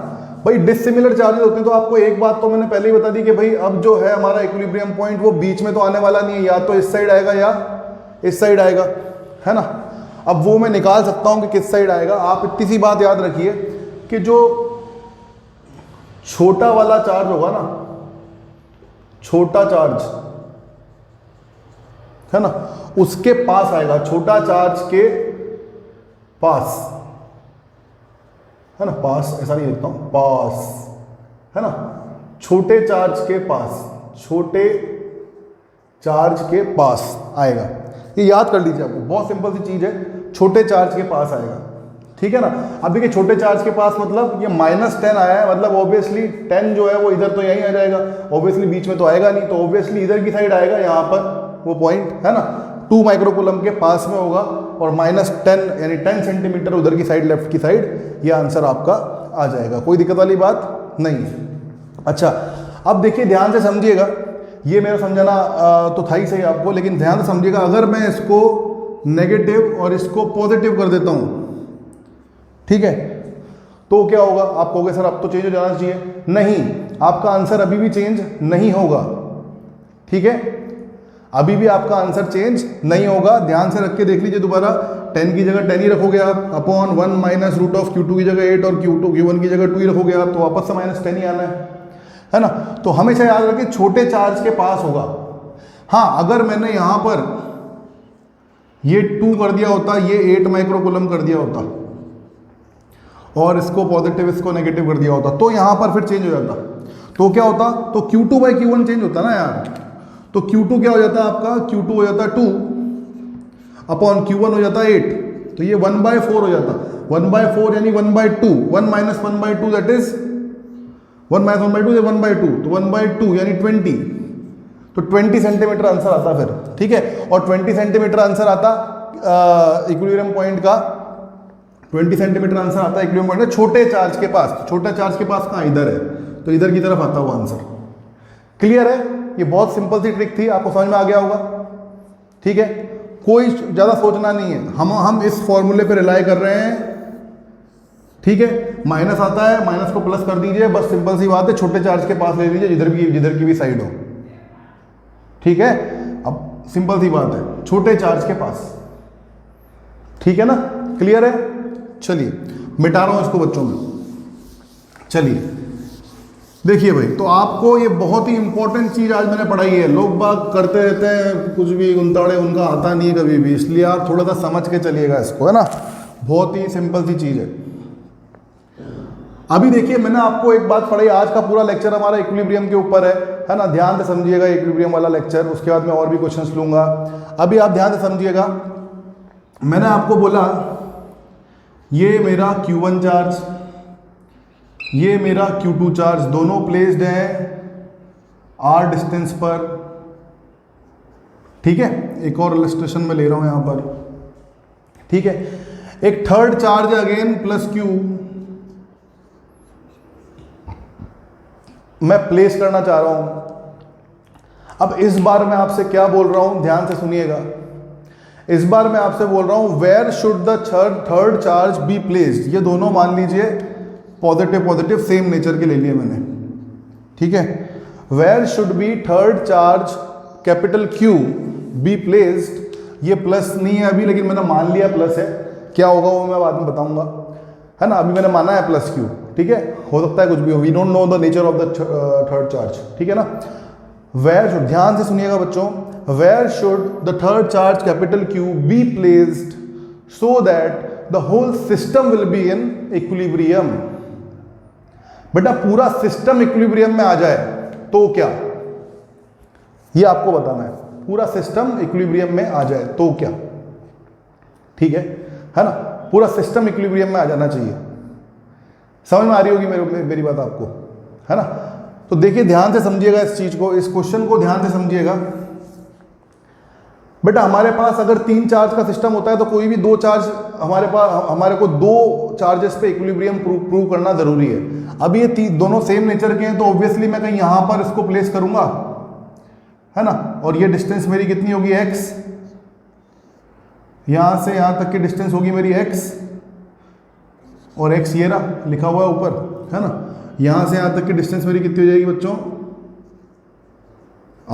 भाई। डिससिमिलर चार्जेस होते हैं तो आपको एक बात तो मैंने पहले ही बता दी कि भाई अब जो है हमारा इक्विलिब्रियम पॉइंट वो बीच में तो आने वाला नहीं है, या तो इस साइड आएगा या इस साइड आएगा, है ना। अब वो मैं निकाल सकता हूँ कि किस साइड आएगा। आप इतनी सी बात याद रखिए कि जो छोटा वाला चार्ज होगा ना, छोटा चार्ज, है ना, उसके पास आएगा, छोटा चार्ज के पास, है ना, पास ऐसा नहीं लिखता हूं, पास, है ना, छोटे चार्ज के पास, छोटे चार्ज के पास आएगा। ये याद कर लीजिए, आपको बहुत सिंपल सी चीज है, छोटे चार्ज के पास आएगा, ठीक है ना। अब देखिए छोटे चार्ज के पास मतलब ये -10 आया है, मतलब ऑब्वियसली 10 जो है वो इधर तो यहीं आ जाएगा, ऑब्वियसली बीच में तो आएगा नहीं, तो ऑब्वियसली इधर की साइड आएगा, यहाँ पर वो पॉइंट, है ना, 2 माइक्रोकूलम के पास में होगा, और -10 यानी 10 सेंटीमीटर उधर की साइड, लेफ्ट की साइड, ये आंसर आपका आ जाएगा। कोई दिक्कत वाली बात नहीं है। अच्छा अब देखिए ध्यान से समझिएगा, ये मेरा समझाना तो था ही सही आपको, लेकिन ध्यान से समझिएगा, अगर मैं इसको नेगेटिव और इसको पॉजिटिव कर देता हूँ, ठीक है, तो क्या होगा? आप कहोगे सर अब तो चेंज हो जाना चाहिए, नहीं, आपका आंसर अभी भी चेंज नहीं होगा, ठीक है, अभी भी आपका आंसर चेंज नहीं होगा। ध्यान से रख के देख लीजिए दोबारा, 10 की जगह 10 ही रखोगे आप, upon 1 minus root of Q2 की जगह 8 और Q1 की जगह 2 ही रखोगे आप, तो वापस से -10 ही आना है ना। तो हमेशा याद रखिए छोटे चार्ज के पास होगा। हाँ, अगर मैंने यहां पर ये 2 कर दिया होता, ये 8 माइक्रोकूलम कर दिया होता, और इसको पॉजिटिव इसको नेगेटिव कर दिया होता, तो यहां पर फिर चेंज हो जाता। तो क्या होता? तो Q2 बाई Q1 चेंज होता ना यार, तो Q2 क्या हो जाता है आपका? Q2 हो जाता 2 अपॉन Q1 हो जाता 8, तो ये 1/4 हो जाता, 1/4 यानी 1/2, 1 माइनस 1/2 दैट इज 1 माइनस 1/2 से 1/2, तो 1/2 यानी 20, तो 20 सेंटीमीटर आंसर आता फिर, ठीक है। और 20 सेंटीमीटर आंसर आता इक्विलिब्रियम पॉइंट का, 20 सेंटीमीटर आंसर आता है इक्विलिब्रियम पॉइंट का छोटे चार्ज के पास। छोटे चार्ज के पास कहाँ? इधर है, तो तो इधर की तरफ आता हुआ आंसर। क्लियर है? ये बहुत सिंपल सी ट्रिक थी, आपको समझ में आ गया होगा। ठीक है, कोई ज़्यादा सोचना नहीं है, हम इस फॉर्मूले पे रिलाई कर रहे हैं। ठीक है, माइनस आता है, माइनस को प्लस कर दीजिए, बस सिंपल सी बात है, छोटे चार्ज के पास ले लीजिए जिधर की भी साइड हो। ठीक है, अब सिंपल सी बात है, छोटे चार्ज के पास। ठीक है ना, क्लियर है? चलिए मिटा रहा हूं इसको बच्चों में। चलिए देखिए भाई, तो आपको ये बहुत ही इंपॉर्टेंट चीज आज मैंने पढ़ाई है। लोग बात करते रहते हैं कुछ भी उनताड़े, उनका आता नहीं है कभी भी, इसलिए आप थोड़ा सा समझ के चलिएगा इसको, है ना। बहुत ही सिंपल सी चीज है। अभी देखिए, मैंने आपको एक बात पढ़ाई, आज का पूरा लेक्चर हमारा इक्विलिब्रियम के ऊपर है ना। ध्यान से समझिएगा इक्विलिब्रियम वाला लेक्चर, उसके बाद मैं और भी क्वेश्चंस लूंगा। अभी आप ध्यान से समझिएगा, मैंने आपको बोला ये मेरा Q1 चार्ज, ये मेरा Q2 चार्ज, दोनों प्लेस्ड हैं R डिस्टेंस पर। ठीक है, एक और इलस्ट्रेशन में ले रहा हूं यहां पर। ठीक है, एक third charge again plus Q मैं प्लेस करना चाह रहा हूं। अब इस बार मैं आपसे क्या बोल रहा हूं, ध्यान से सुनिएगा। इस बार मैं आपसे बोल रहा हूं where should the third charge be placed. ये दोनों मान लीजिए पॉजिटिव सेम नेचर के ले लिए मैंने। ठीक है, where should be third charge capital Q be placed. ये प्लस नहीं है अभी, लेकिन मैंने मान लिया प्लस है, क्या होगा वो मैं बाद में बताऊंगा, है ना। अभी मैंने माना है प्लस Q। ठीक है, हो सकता है कुछ भी हो, we don't know the nature of the third charge. ठीक है ना। वेयर शुड, ध्यान से सुनिएगा बच्चों, where should the third charge capital Q be placed so that the whole system will be in equilibrium. बेटा पूरा सिस्टम इक्विलिब्रियम में आ जाए तो क्या, ये आपको बताना है। पूरा सिस्टम इक्विलिब्रियम में आ जाए तो क्या, ठीक है ना। पूरा सिस्टम इक्विलिब्रियम में आ जाना चाहिए। समझ में आ रही होगी मेरी बात आपको, है ना। तो देखिए ध्यान से समझिएगा इस चीज को, इस क्वेश्चन को ध्यान से समझिएगा। बेटा हमारे पास अगर 3 चार्ज का सिस्टम होता है तो कोई भी 2 चार्ज हमारे को 2 चार्जेस पे इक्विलिब्रियम प्रूव करना जरूरी है। अब ये दोनों सेम नेचर के हैं तो ऑब्वियसली मैं कहीं यहां पर इसको प्लेस करूंगा, है ना। और ये डिस्टेंस मेरी कितनी होगी, x। यहां से यहां तक की डिस्टेंस होगी मेरी x, और x ये रहा लिखा हुआ है ऊपर, है ना। यहां से यहां तक की डिस्टेंस मेरी कितनी हो जाएगी बच्चों,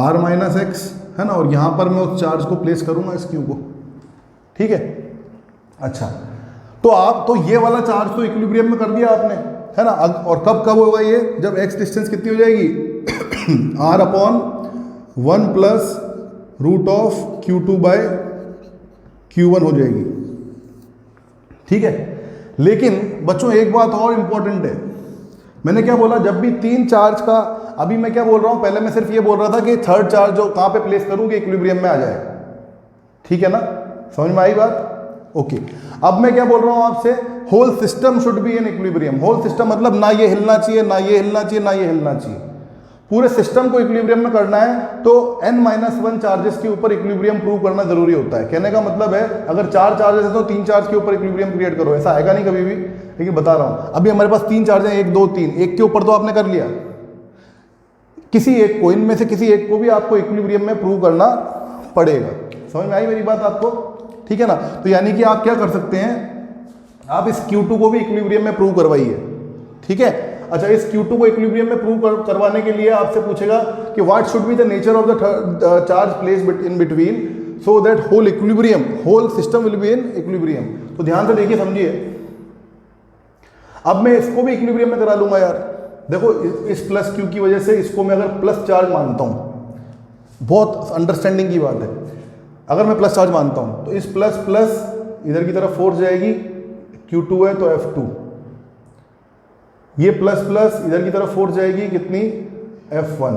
r माइनस एक्स, है ना। और यहां पर मैं उस चार्ज को प्लेस करूंगा इस Q को। ठीक है, अच्छा। तो ये वाला चार्ज तो इक्विलिब्रियम में कर दिया आपने, है ना। और कब होगा ये, जब x डिस्टेंस कितनी हो जाएगी r upon 1 plus root of Q2 by Q1 हो जाएगी। ठीक है, लेकिन बच्चों एक बात और इंपॉर्टेंट है। मैंने क्या बोला, जब भी 3 चार्ज का, अभी मैं क्या बोल रहा हूं, पहले मैं सिर्फ ये बोल रहा था कि थर्ड चार्ज जो कहां पे प्लेस करूं कि इक्विलिब्रियम में आ जाए। ठीक है ना, समझ में आई बात? ओके। अब मैं क्या बोल रहा हूं आपसे, whole system should be in equilibrium. Whole system मतलब ना ये हिलना चाहिए, ना ये हिलना चाहिए, ना ये हिलना चाहिए। पूरे सिस्टम को इक्विलिब्रियम में करना है तो n-1 चार्जेस के ऊपर इक्विलिब्रियम प्रूव करना जरूरी होता है। कहने का मतलब है अगर 4 चार्जेस है तो 3 चार्ज के ऊपर इक्विलिब्रियम क्रिएट करो, ऐसा आएगा नहीं कभी भी, लेकिन बता रहा हूं। अभी हमारे पास 3 चार्ज हैं, 1 2 3, एक के ऊपर तो आपने कर लिया, किसी एक को, इनमें से किसी एक को भी आपको इक्विलिब्रियम में प्रूव करना पड़ेगा। समझ में आई मेरी बात आपको? ठीक है ना। तो यानी कि आप क्या कर सकते हैं, आप इस Q2 को भी इक्विलिब्रियम में प्रूव करवाइए। ठीक है, अच्छा। इस Q2 को इक्विलिब्रियम में प्रूव करवाने के लिए आपसे पूछेगा कि what should be the nature of the charge placed in between so that whole equilibrium, whole system will be in equilibrium. तो ध्यान से देखिए, समझिए। अब मैं इसको भी इक्विलिब्रियम में करा लूंगा यार। देखो इस प्लस Q की वजह से इसको मैं अगर प्लस चार्ज मानता हूं, बहुत अंडरस्टैंडिंग की बात है, अगर मैं प्लस चार्ज मानता हूं तो इस प्लस प्लस इधर की तरफ फोर्स जाएगी, Q2 है तो F2, ये प्लस प्लस इधर की तरफ फोर्स जाएगी कितनी, F1।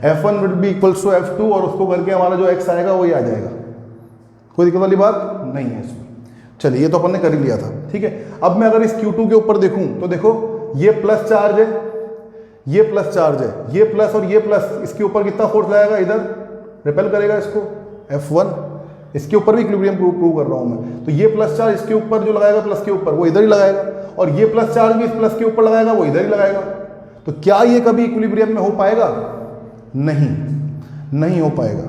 F1 will be equals to F2 और उसको करके हमारा जो x आएगा वही आ जाएगा। कोई दिक्कत वाली बात नहीं है इसमें। चलिए ये तो अपन ने कर ही लिया था। ठीक है, अब मैं अगर इस Q2 के ऊपर देखूं तो देखो ये प्लस चार्ज है, ये प्लस चार्ज है, ये प्लस और ये प्लस, इसके ऊपर कितना फोर्स लगाएगा, इधर रिपेल करेगा इसको, F1। इसके ऊपर भी इक्विलिब्रियम प्रूव कर रहा हूं मैं। तो ये प्लस चार्ज इसके ऊपर जो लगाएगा प्लस के ऊपर, वो इधर ही लगाएगा, और ये प्लस चार्ज भी इस प्लस के ऊपर लगाएगा, वो इधर ही लगाएगा। तो क्या ये कभी इक्विलिब्रियम में हो पाएगा? नहीं, नहीं हो पाएगा।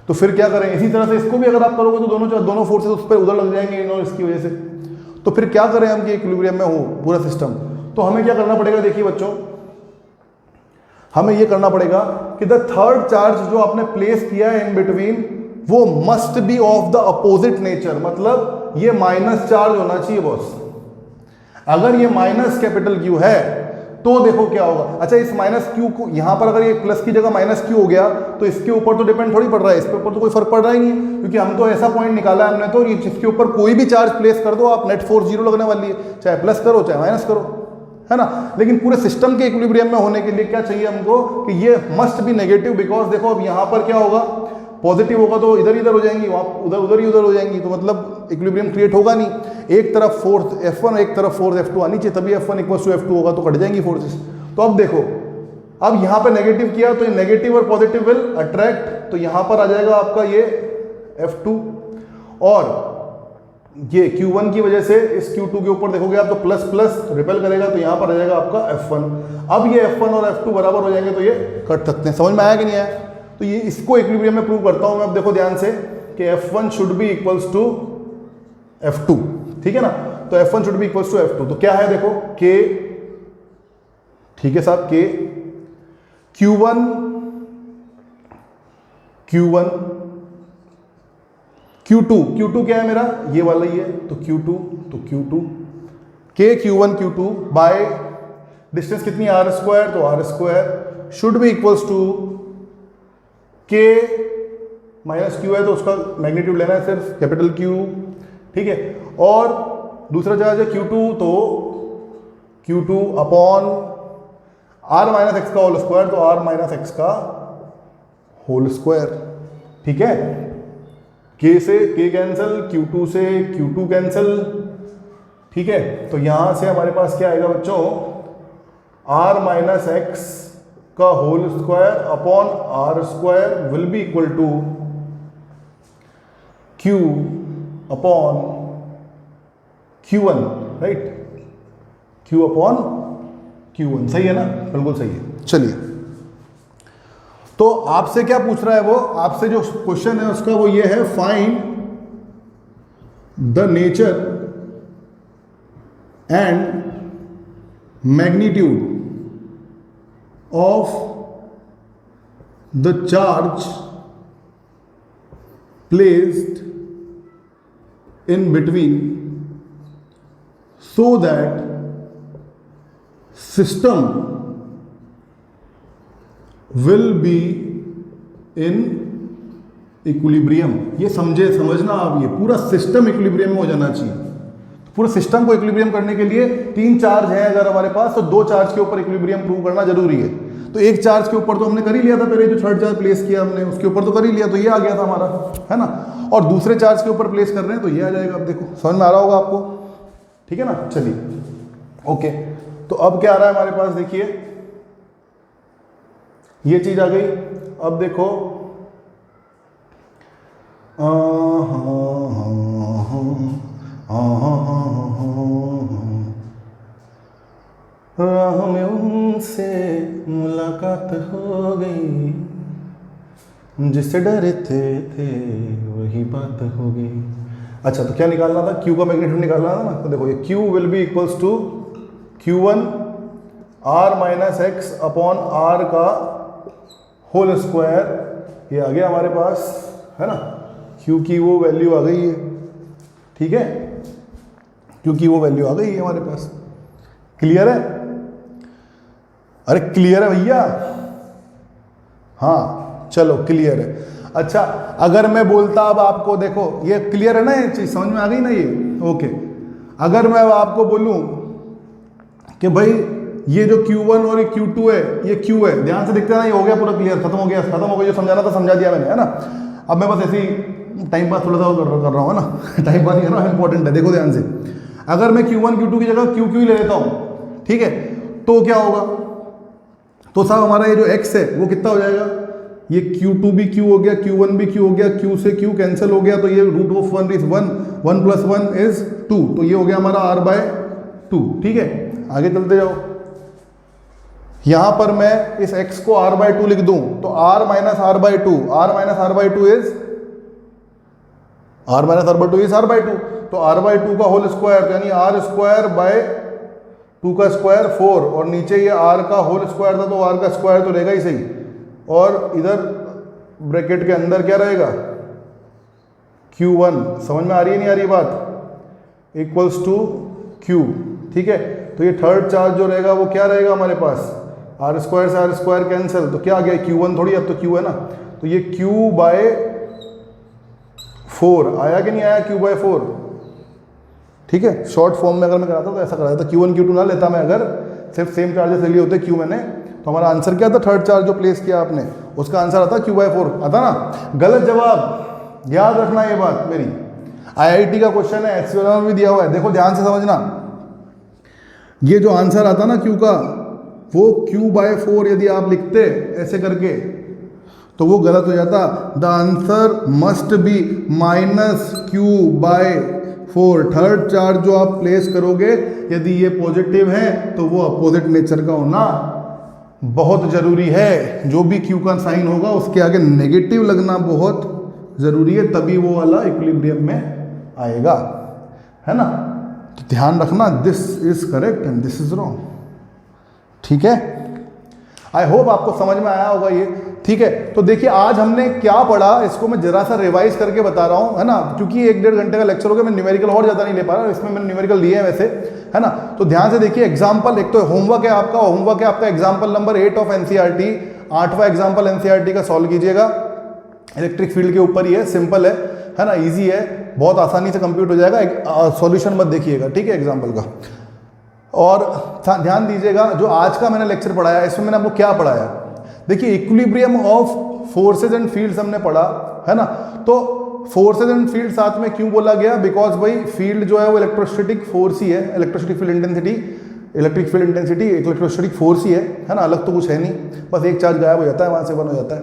तो फिर क्या करें? इसी तरह से इसको भी अगर आप करोगे तो दोनों फोर्सेस उस पर उधर लग जाएंगे इन और इसकी वजह से। तो फिर क्या करें हम कि इक्विलिब्रियम में हो पूरा सिस्टम? तो हमें क्या करना पड़ेगा? देखिए बच्चों, हमें ये करना पड़ेगा कि द थर्ड चार्ज जो आपने प्लेस किया है इन बिटवीन, वो must be of the opposite nature. मतलब ये माइनस चार्ज होना चाहिए बॉस। अगर ये माइनस कैपिटल क्यू है तो देखो क्या होगा। अच्छा, इस माइनस क्यू को यहां पर अगर ये प्लस की जगह माइनस क्यू हो गया तो इसके ऊपर तो डिपेंड थोड़ी पड़ रहा है, इसके ऊपर तो कोई फर्क पड़ रहा ही नहीं, क्योंकि हम तो ऐसा पॉइंट निकाला है हमने, तो इसके ऊपर कोई भी चार्ज प्लेस कर दो आप, नेट फोर्स जीरो लगने वाली है, चाहे प्लस करो चाहे माइनस करो, है ना। लेकिन पूरे सिस्टम के इक्विलिब्रियम में होने के लिए क्या चाहिए हमको कि ये मस्ट बी नेगेटिव, बिकॉज देखो अब यहां पर क्या होगा, पॉजिटिव होगा तो इधर इधर हो जाएंगी, वहां उधर हो जाएंगी, तो मतलब इक्विलिब्रियम क्रिएट होगा नहीं। एक तरफ फोर्स F1 एक तरफ फोर्स F2 आनी चाहिए, तभी F1 इक्वल टू F2 होगा, तो कट जाएंगी फोर्सेस। तो अब देखो, अब यहां पे नेगेटिव किया तो ये नेगेटिव और पॉजिटिव विल अट्रैक्ट, तो यहां पर आ जाएगा आपका ये F2, और ये Q1 की वजह से इस Q2 के ऊपर देखोगे आप तो प्लस प्लस रिपेल करेगा, तो यहां पर आ जाएगा आपका F1। अब ये F1 और F2 बराबर हो जाएंगे तो ये कट सकते हैं। समझ में आया कि नहीं आया? तो ये इसको इक्विलिब्रियम में प्रूव करता हूं मैं। अब देखो ध्यान से कि F1 should be equals to F2, ठीक है ना। तो F1 should be equals to F2, तो क्या है देखो K, ठीक है साहब, K Q1 Q2 क्या है मेरा? ये वाला ही है, तो Q2 K Q1 Q2 by distance कितनी R स्क्वायर, तो R square should be equals to K minus Q है तो उसका मैग्नीट्यूड लेना है सिर्फ कैपिटल Q, ठीक है। और दूसरा चार्ज है Q2, तो Q2 upon R minus x का होल स्क्वायर, तो R माइनस एक्स का होल स्क्वायर, ठीक है। K से K कैंसिल, Q2 से Q2 कैंसिल, ठीक है। तो यहां से हमारे पास क्या आएगा बच्चों? R माइनस एक्स का whole square upon R square will be equal to Q upon Q1, right? Q upon Q1, सही है ना? बिल्कुल सही है। चलिए, तो आपसे क्या पूछ रहा है वो? आपसे जो क्वेश्चन है उसका वो ये है, find the nature and magnitude of the charge placed in between so that system will be in equilibrium। ये समझना आप, ये पूरा सिस्टम इक्विलिब्रियम में हो जाना चाहिए। पूरे सिस्टम को इक्विलिब्रियम करने के लिए 3 चार्ज है अगर हमारे पास, तो 2 चार्ज के ऊपर इक्विलिब्रियम प्रूव करना जरूरी है। तो एक चार्ज के ऊपर तो हमने कर ही लिया था पहले, जो थर्ड चार्ज प्लेस किया हमने उसके ऊपर तो कर ही लिया, तो ये आ गया था हमारा, है ना। और दूसरे चार्ज के ऊपर प्लेस कर रहे हैं तो ये आ जाएगा। अब देखो समझ में आ रहा होगा आपको, ठीक है ना। चलिए ओके, तो अब क्या आ रहा है हमारे पास? देखिए ये चीज आ गई। अब देखो राह में उनसे मुलाकात हो गई, जिससे डरते थे वही बात हो गई। अच्छा, तो क्या निकालना था? Q का मैग्नीट्यूड निकालना था ना। तो देखो ये Q will be equals to Q1 R minus x upon R का होल स्क्वायर, ये आ गया हमारे पास, है ना। Q की वो वैल्यू आ गई है, ठीक है। Q की वो वैल्यू आ गई है हमारे पास। क्लियर है? अरे क्लियर है भैया? हाँ चलो क्लियर है। अच्छा, अगर मैं बोलता अब आपको, देखो ये क्लियर है ना, ये चीज समझ में आ गई ना ये? ओके, अगर मैं आपको बोलूं कि भाई ये जो Q1 और ये Q2 है, ये Q है, ध्यान से देखते हैं ना, ये हो गया पूरा क्लियर, खत्म हो गया, जो समझाना था समझा दिया मैंने, है ना। अब मैं बस ऐसे ही टाइम पास थोड़ा सा कर रहा हूँ, है ना। टाइम पास नहीं करना, इंपॉर्टेंट है। देखो ध्यान से, अगर मैं Q1 Q2 की जगह QQ ही ले लेता हूँ, ठीक है, तो क्या होगा? तो साहब हमारा ये जो x है वो कितना हो जाएगा? ये Q2 भी Q हो गया, Q1 भी Q हो गया, Q से Q कैंसिल हो गया, तो ये root of 1 is 1, 1 plus 1 is 2, तो ये हो गया हमारा R/2, ठीक है। आगे चलते जाओ, यहां पर मैं इस x को r/2 लिख दूं तो r minus r/2, r minus r/2 is r/2, तो r/2 का होल स्क्वायर यानी r स्क्वायर बाय 2 का स्क्वायर 4, और नीचे ये r का होल स्क्वायर था तो r का स्क्वायर तो रहेगा ही सही, और इधर ब्रैकेट के अंदर क्या रहेगा Q1, समझ में आ रही है नहीं आ रही बात, इक्वल्स टू Q, ठीक है। तो ये थर्ड चार्ज जो रहेगा वो क्या रहेगा हमारे पास, आर स्क्वायर से आर स्क्वायर कैंसिल, तो क्या आ गया Q1 थोड़ी, अब तो Q है ना, तो ये Q/4 आया कि नहीं आया, Q/4, ठीक है। शॉर्ट फॉर्म में अगर मैं कराता तो ऐसा कराता था, Q1 Q2 ना लेता मैं, अगर सिर्फ सेम चार्जेस ले लिए होते Q मैंने, तो हमारा आंसर क्या था, थर्ड चार्ज जो प्लेस किया आपने उसका आंसर आता Q/4 आता ना। गलत जवाब, याद रखना ये बात मेरी, IIT का क्वेश्चन है, SC में भी दिया हुआ है, देखो ध्यान से समझना, ये जो आंसर आता ना Q का, वो Q/4 यदि आप लिखते ऐसे करके तो वो गलत हो जाता, the answer must be -Q/4। Third charge जो आप प्लेस करोगे यदि ये पॉजिटिव है तो वो अपोजिट नेचर का होना बहुत जरूरी है, जो भी Q का साइन होगा उसके आगे नेगेटिव लगना बहुत जरूरी है, तभी वो वाला इक्विलिब्रियम में आएगा, है ना। तो ध्यान रखना, this is correct and this is wrong, ठीक है। आई होप आपको समझ में आया होगा ये, ठीक है। तो देखिए आज हमने क्या पढ़ा, इसको मैं जरा सा रिवाइज करके बता रहा हूँ, है ना, क्योंकि 1-1.5 घंटे का लेक्चर हो गया, मैं न्यूमेरिकल और ज़्यादा नहीं ले पा रहा, इसमें मैंने न्यूमेरिकल लिए हैं वैसे, है ना। तो ध्यान से देखिए, एग्जाम्पल, एक तो होमवर्क है आपका एग्जाम्पल नंबर 8 ऑफ NCERT, 8वां एग्जाम्पल NCERT का सॉल्व कीजिएगा, इलेक्ट्रिक फील्ड के ऊपर ही है, सिंपल है ना, ईजी है, बहुत आसानी से कंप्यूट हो जाएगा, सॉल्यूशन मत देखिएगा, ठीक है, एग्जाम्पल का। और ध्यान दीजिएगा, जो आज का मैंने लेक्चर पढ़ाया इसमें मैंने आपको क्या पढ़ाया, देखिए equilibrium of forces and fields हमने पढ़ा, है ना। तो फोर्सेज एंड फील्ड साथ में क्यों बोला गया, बिकॉज भाई फील्ड जो है वो इलेक्ट्रोस्टैटिक फोर्स ही है, electrostatic field intensity, electric field intensity electrostatic force ही है ना, अलग तो कुछ है नहीं, बस एक चार्ज गायब हो जाता है वहां से बन हो जाता है,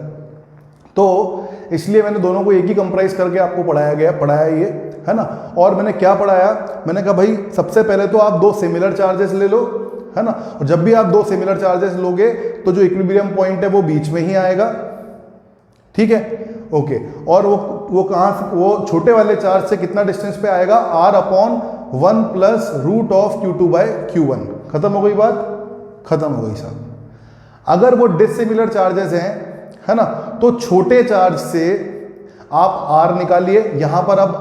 तो इसलिए मैंने दोनों को एक ही कंप्राइज करके आपको पढ़ाया ये, है ना। और मैंने क्या पढ़ाया, मैंने कहा भाई सबसे पहले तो आप 2 सिमिलर चार्जेस ले लो, है ना, और जब भी आप 2 सिमिलर चार्जेस लोगे तो जो इक्विलिब्रियम पॉइंट है वो बीच में ही आएगा, ठीक है, ओके। और वो कहाँ, वो छोटे वाले चार्ज से कितना डिस्टेंस पे आएगा, r/1 plus root of Q2/Q1, खत्म हो गई बात, खत्म हो गई साहब। अगर वो डिसिमिलर चार्जेस हैं, है ना, तो छोटे चार्ज से आप r निकालिए, यहां पर अब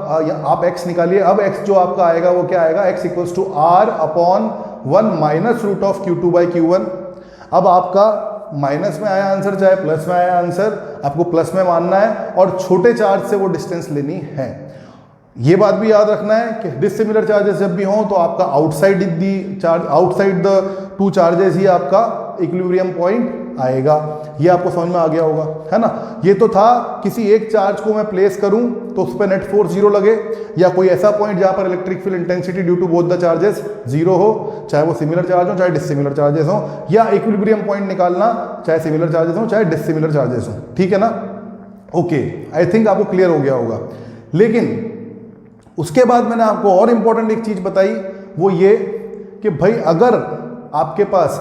आप x निकालिए, अब x जो आपका आएगा वो क्या आएगा, x equals to r/1 minus root of Q2/Q1। अब आपका माइनस में आया आंसर चाहे प्लस में आया आंसर, आपको प्लस में मानना है और छोटे चार्ज से वो डिस्टेंस लेनी है। ये बात भी याद रखना है कि डिसिमिलर चार्जेस जब भी हों तो आपका आउटसाइड द 2 चार्जेस ही आपका इक्विलिब्रियम पॉइंट आएगा। ये आपको समझ में आ गया होगा, है ना। ये तो था किसी एक चार्ज को मैं प्लेस करूं तो उस पर नेट फोर्स 0 लगे, या कोई ऐसा पॉइंट जहां पर electric field intensity due to both the charges 0 हो, चाहे वो सिमिलर चार्ज हो चाहे डिसिमिलर चार्जेस हो, या इक्विलिब्रियम पॉइंट निकालना चाहे सिमिलर चार्जेस हो चाहे डिसिमिलर चार्जेस हो, ठीक है ना। ओके, आई थिंक आपको क्लियर हो गया होगा। लेकिन उसके बाद मैंने आपको और इंपॉर्टेंट एक चीज बताई, वो ये कि भाई अगर आपके पास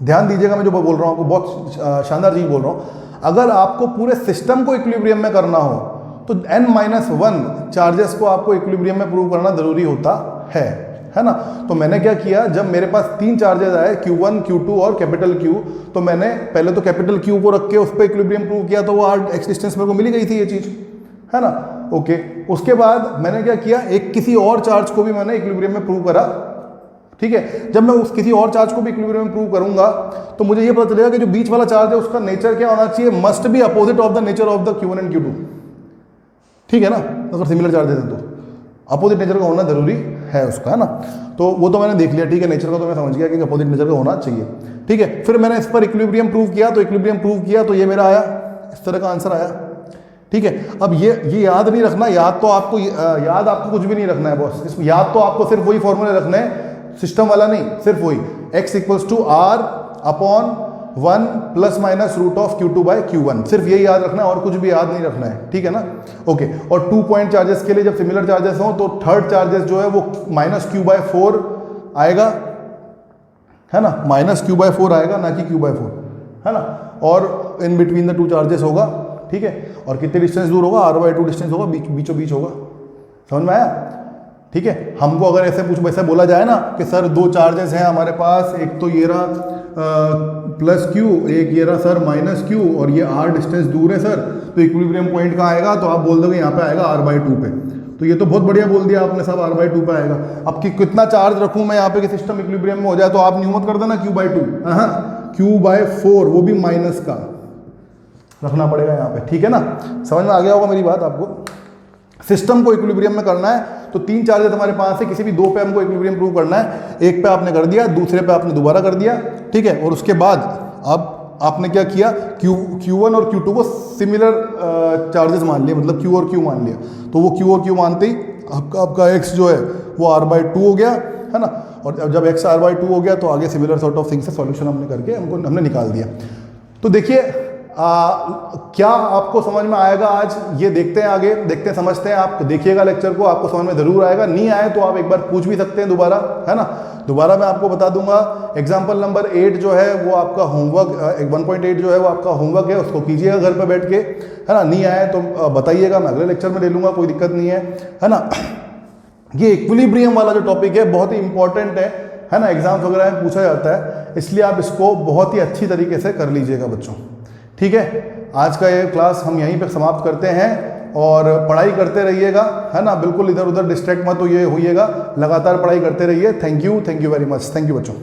ध्यान दीजिएगा, मैं जो बोल रहा हूं आपको बहुत शानदार चीज बोल रहा हूं, अगर आपको पूरे सिस्टम को इक्विलिब्रियम में करना हो तो n-1 चार्जेस को आपको इक्विलिब्रियम में प्रूव करना जरूरी होता है ना। तो मैंने क्या किया, जब मेरे पास 3 चार्जेस आए Q1, Q2 और कैपिटल Q, तो मैंने पहले तो कैपिटल Q को रख के उस पर इक्विलिब्रियम प्रूव किया, तो वो x डिस्टेंस मेरे को मिली गई थी ये चीज, है ना, ओके। उसके बाद मैंने क्या किया, एक किसी और चार्ज को भी मैंने इक्विलिब्रियम में प्रूव करा, ठीक है। जब मैं उस किसी और चार्ज को भी इक्विलिब्रियम में प्रूव करूंगा तो मुझे ये पता चलेगा कि जो बीच वाला चार्ज है उसका नेचर क्या होना चाहिए, must be opposite of the nature of the Q1 and Q2, ठीक है ना। अगर सिमिलर चार्जेस हैं तो अपोजिट नेचर का होना जरूरी है उसका, है ना। तो वो तो मैंने देख लिया, ठीक है, नेचर का तो मैं समझ गया कि अपोजिट नेचर का होना चाहिए, ठीक है। फिर मैंने इस पर इक्विलिब्रियम प्रूव किया, तो ये मेरा आया, इस तरह का आंसर आया, ठीक है। अब ये याद नहीं रखना, याद आपको कुछ भी नहीं रखना है बॉस, इसमें याद तो आपको सिर्फ वही फॉर्मूले रखने हैं, सिस्टम वाला नहीं, सिर्फ वही x equals to r/1 plus minus root of Q2/Q1, सिर्फ यही याद रखना है और कुछ भी याद नहीं रखना है, ठीक है ना, ओके। और 2 पॉइंट चार्जेस के लिए जब सिमिलर चार्जेस हो तो थर्ड चार्जेस जो है वो -Q/4 आएगा, है ना, माइनस क्यू बाय 4 आएगा, ना कि क्यू बाय 4, है ना, और in between the two charges होगा, ठीक है, और कितने डिस्टेंस दूर होगा, r/2 डिस्टेंस होगा, बीचों बीच होगा। समझ में आया? ठीक है। हमको अगर ऐसे वैसे बोला जाए ना कि सर दो चार्जेस हैं हमारे पास, एक तो ये रहा प्लस क्यू, एक ये रहा सर माइनस क्यू, और ये r डिस्टेंस दूर है सर, तो इक्विलिब्रियम पॉइंट कहाँ आएगा, तो आप बोल दोगे यहाँ पे आएगा r/2 पे। तो ये तो बहुत बढ़िया बोल दिया आपने साहब, r/2 पे आएगा। अब कि कितना चार्ज रखूँ मैं यहाँ पे कि सिस्टम इक्विलिब्रियम में हो जाए, तो आप न्यू मत कर देना q/2, हाँ, q/4, वो भी माइनस का रखना पड़ेगा यहाँ पे, ठीक है ना। समझ में आ गया होगा मेरी बात आपको। सिस्टम को इक्विलिब्रियम में करना है तो तीन चार्जेस हमारे पास है, किसी भी दो पे हमको इक्विलिब्रियम प्रूव करना है। एक पे आपने कर दिया, दूसरे पे आपने दोबारा कर दिया, ठीक है, और उसके बाद अब आपने क्या किया, Q1 और Q2 को सिमिलर चार्जेस मान लिए, मतलब Q और Q मान लिया। तो वो Q और Q मानते ही आपका X जो है वो r/2 हो गया, है ना, और जब X r/2 हो गया तो आगे सिमिलर सॉर्ट ऑफ थिंग से सॉल्यूशन हमने करके हमने निकाल दिया। तो देखिए क्या आपको समझ में आएगा आज, ये देखते हैं, आगे देखते हैं, समझते हैं। आप देखिएगा लेक्चर को, आपको समझ में जरूर आएगा। नहीं आए तो आप एक बार पूछ भी सकते हैं दोबारा, है ना, दोबारा मैं आपको बता दूंगा। एग्जाम्पल नंबर 8 जो है वो आपका होमवर्क, 1.8 जो है वो आपका होमवर्क है, उसको कीजिएगा घर पर बैठ के, है ना। नहीं आए तो बताइएगा, मैं अगले लेक्चर में ले लूंगा, कोई दिक्कत नहीं है ना। ये इक्विलिब्रियम वाला जो टॉपिक है बहुत ही इंपॉर्टेंट है ना, एग्जाम्स वगैरह में पूछा जाता है, इसलिए आप इसको बहुत ही अच्छी तरीके से कर लीजिएगा बच्चों, ठीक है। आज का ये क्लास हम यहीं पर समाप्त करते हैं, और पढ़ाई करते रहिएगा, है ना, बिल्कुल इधर उधर डिस्ट्रैक्ट मत होइएगा, लगातार पढ़ाई करते रहिए। Thank you very much, thank you बच्चों।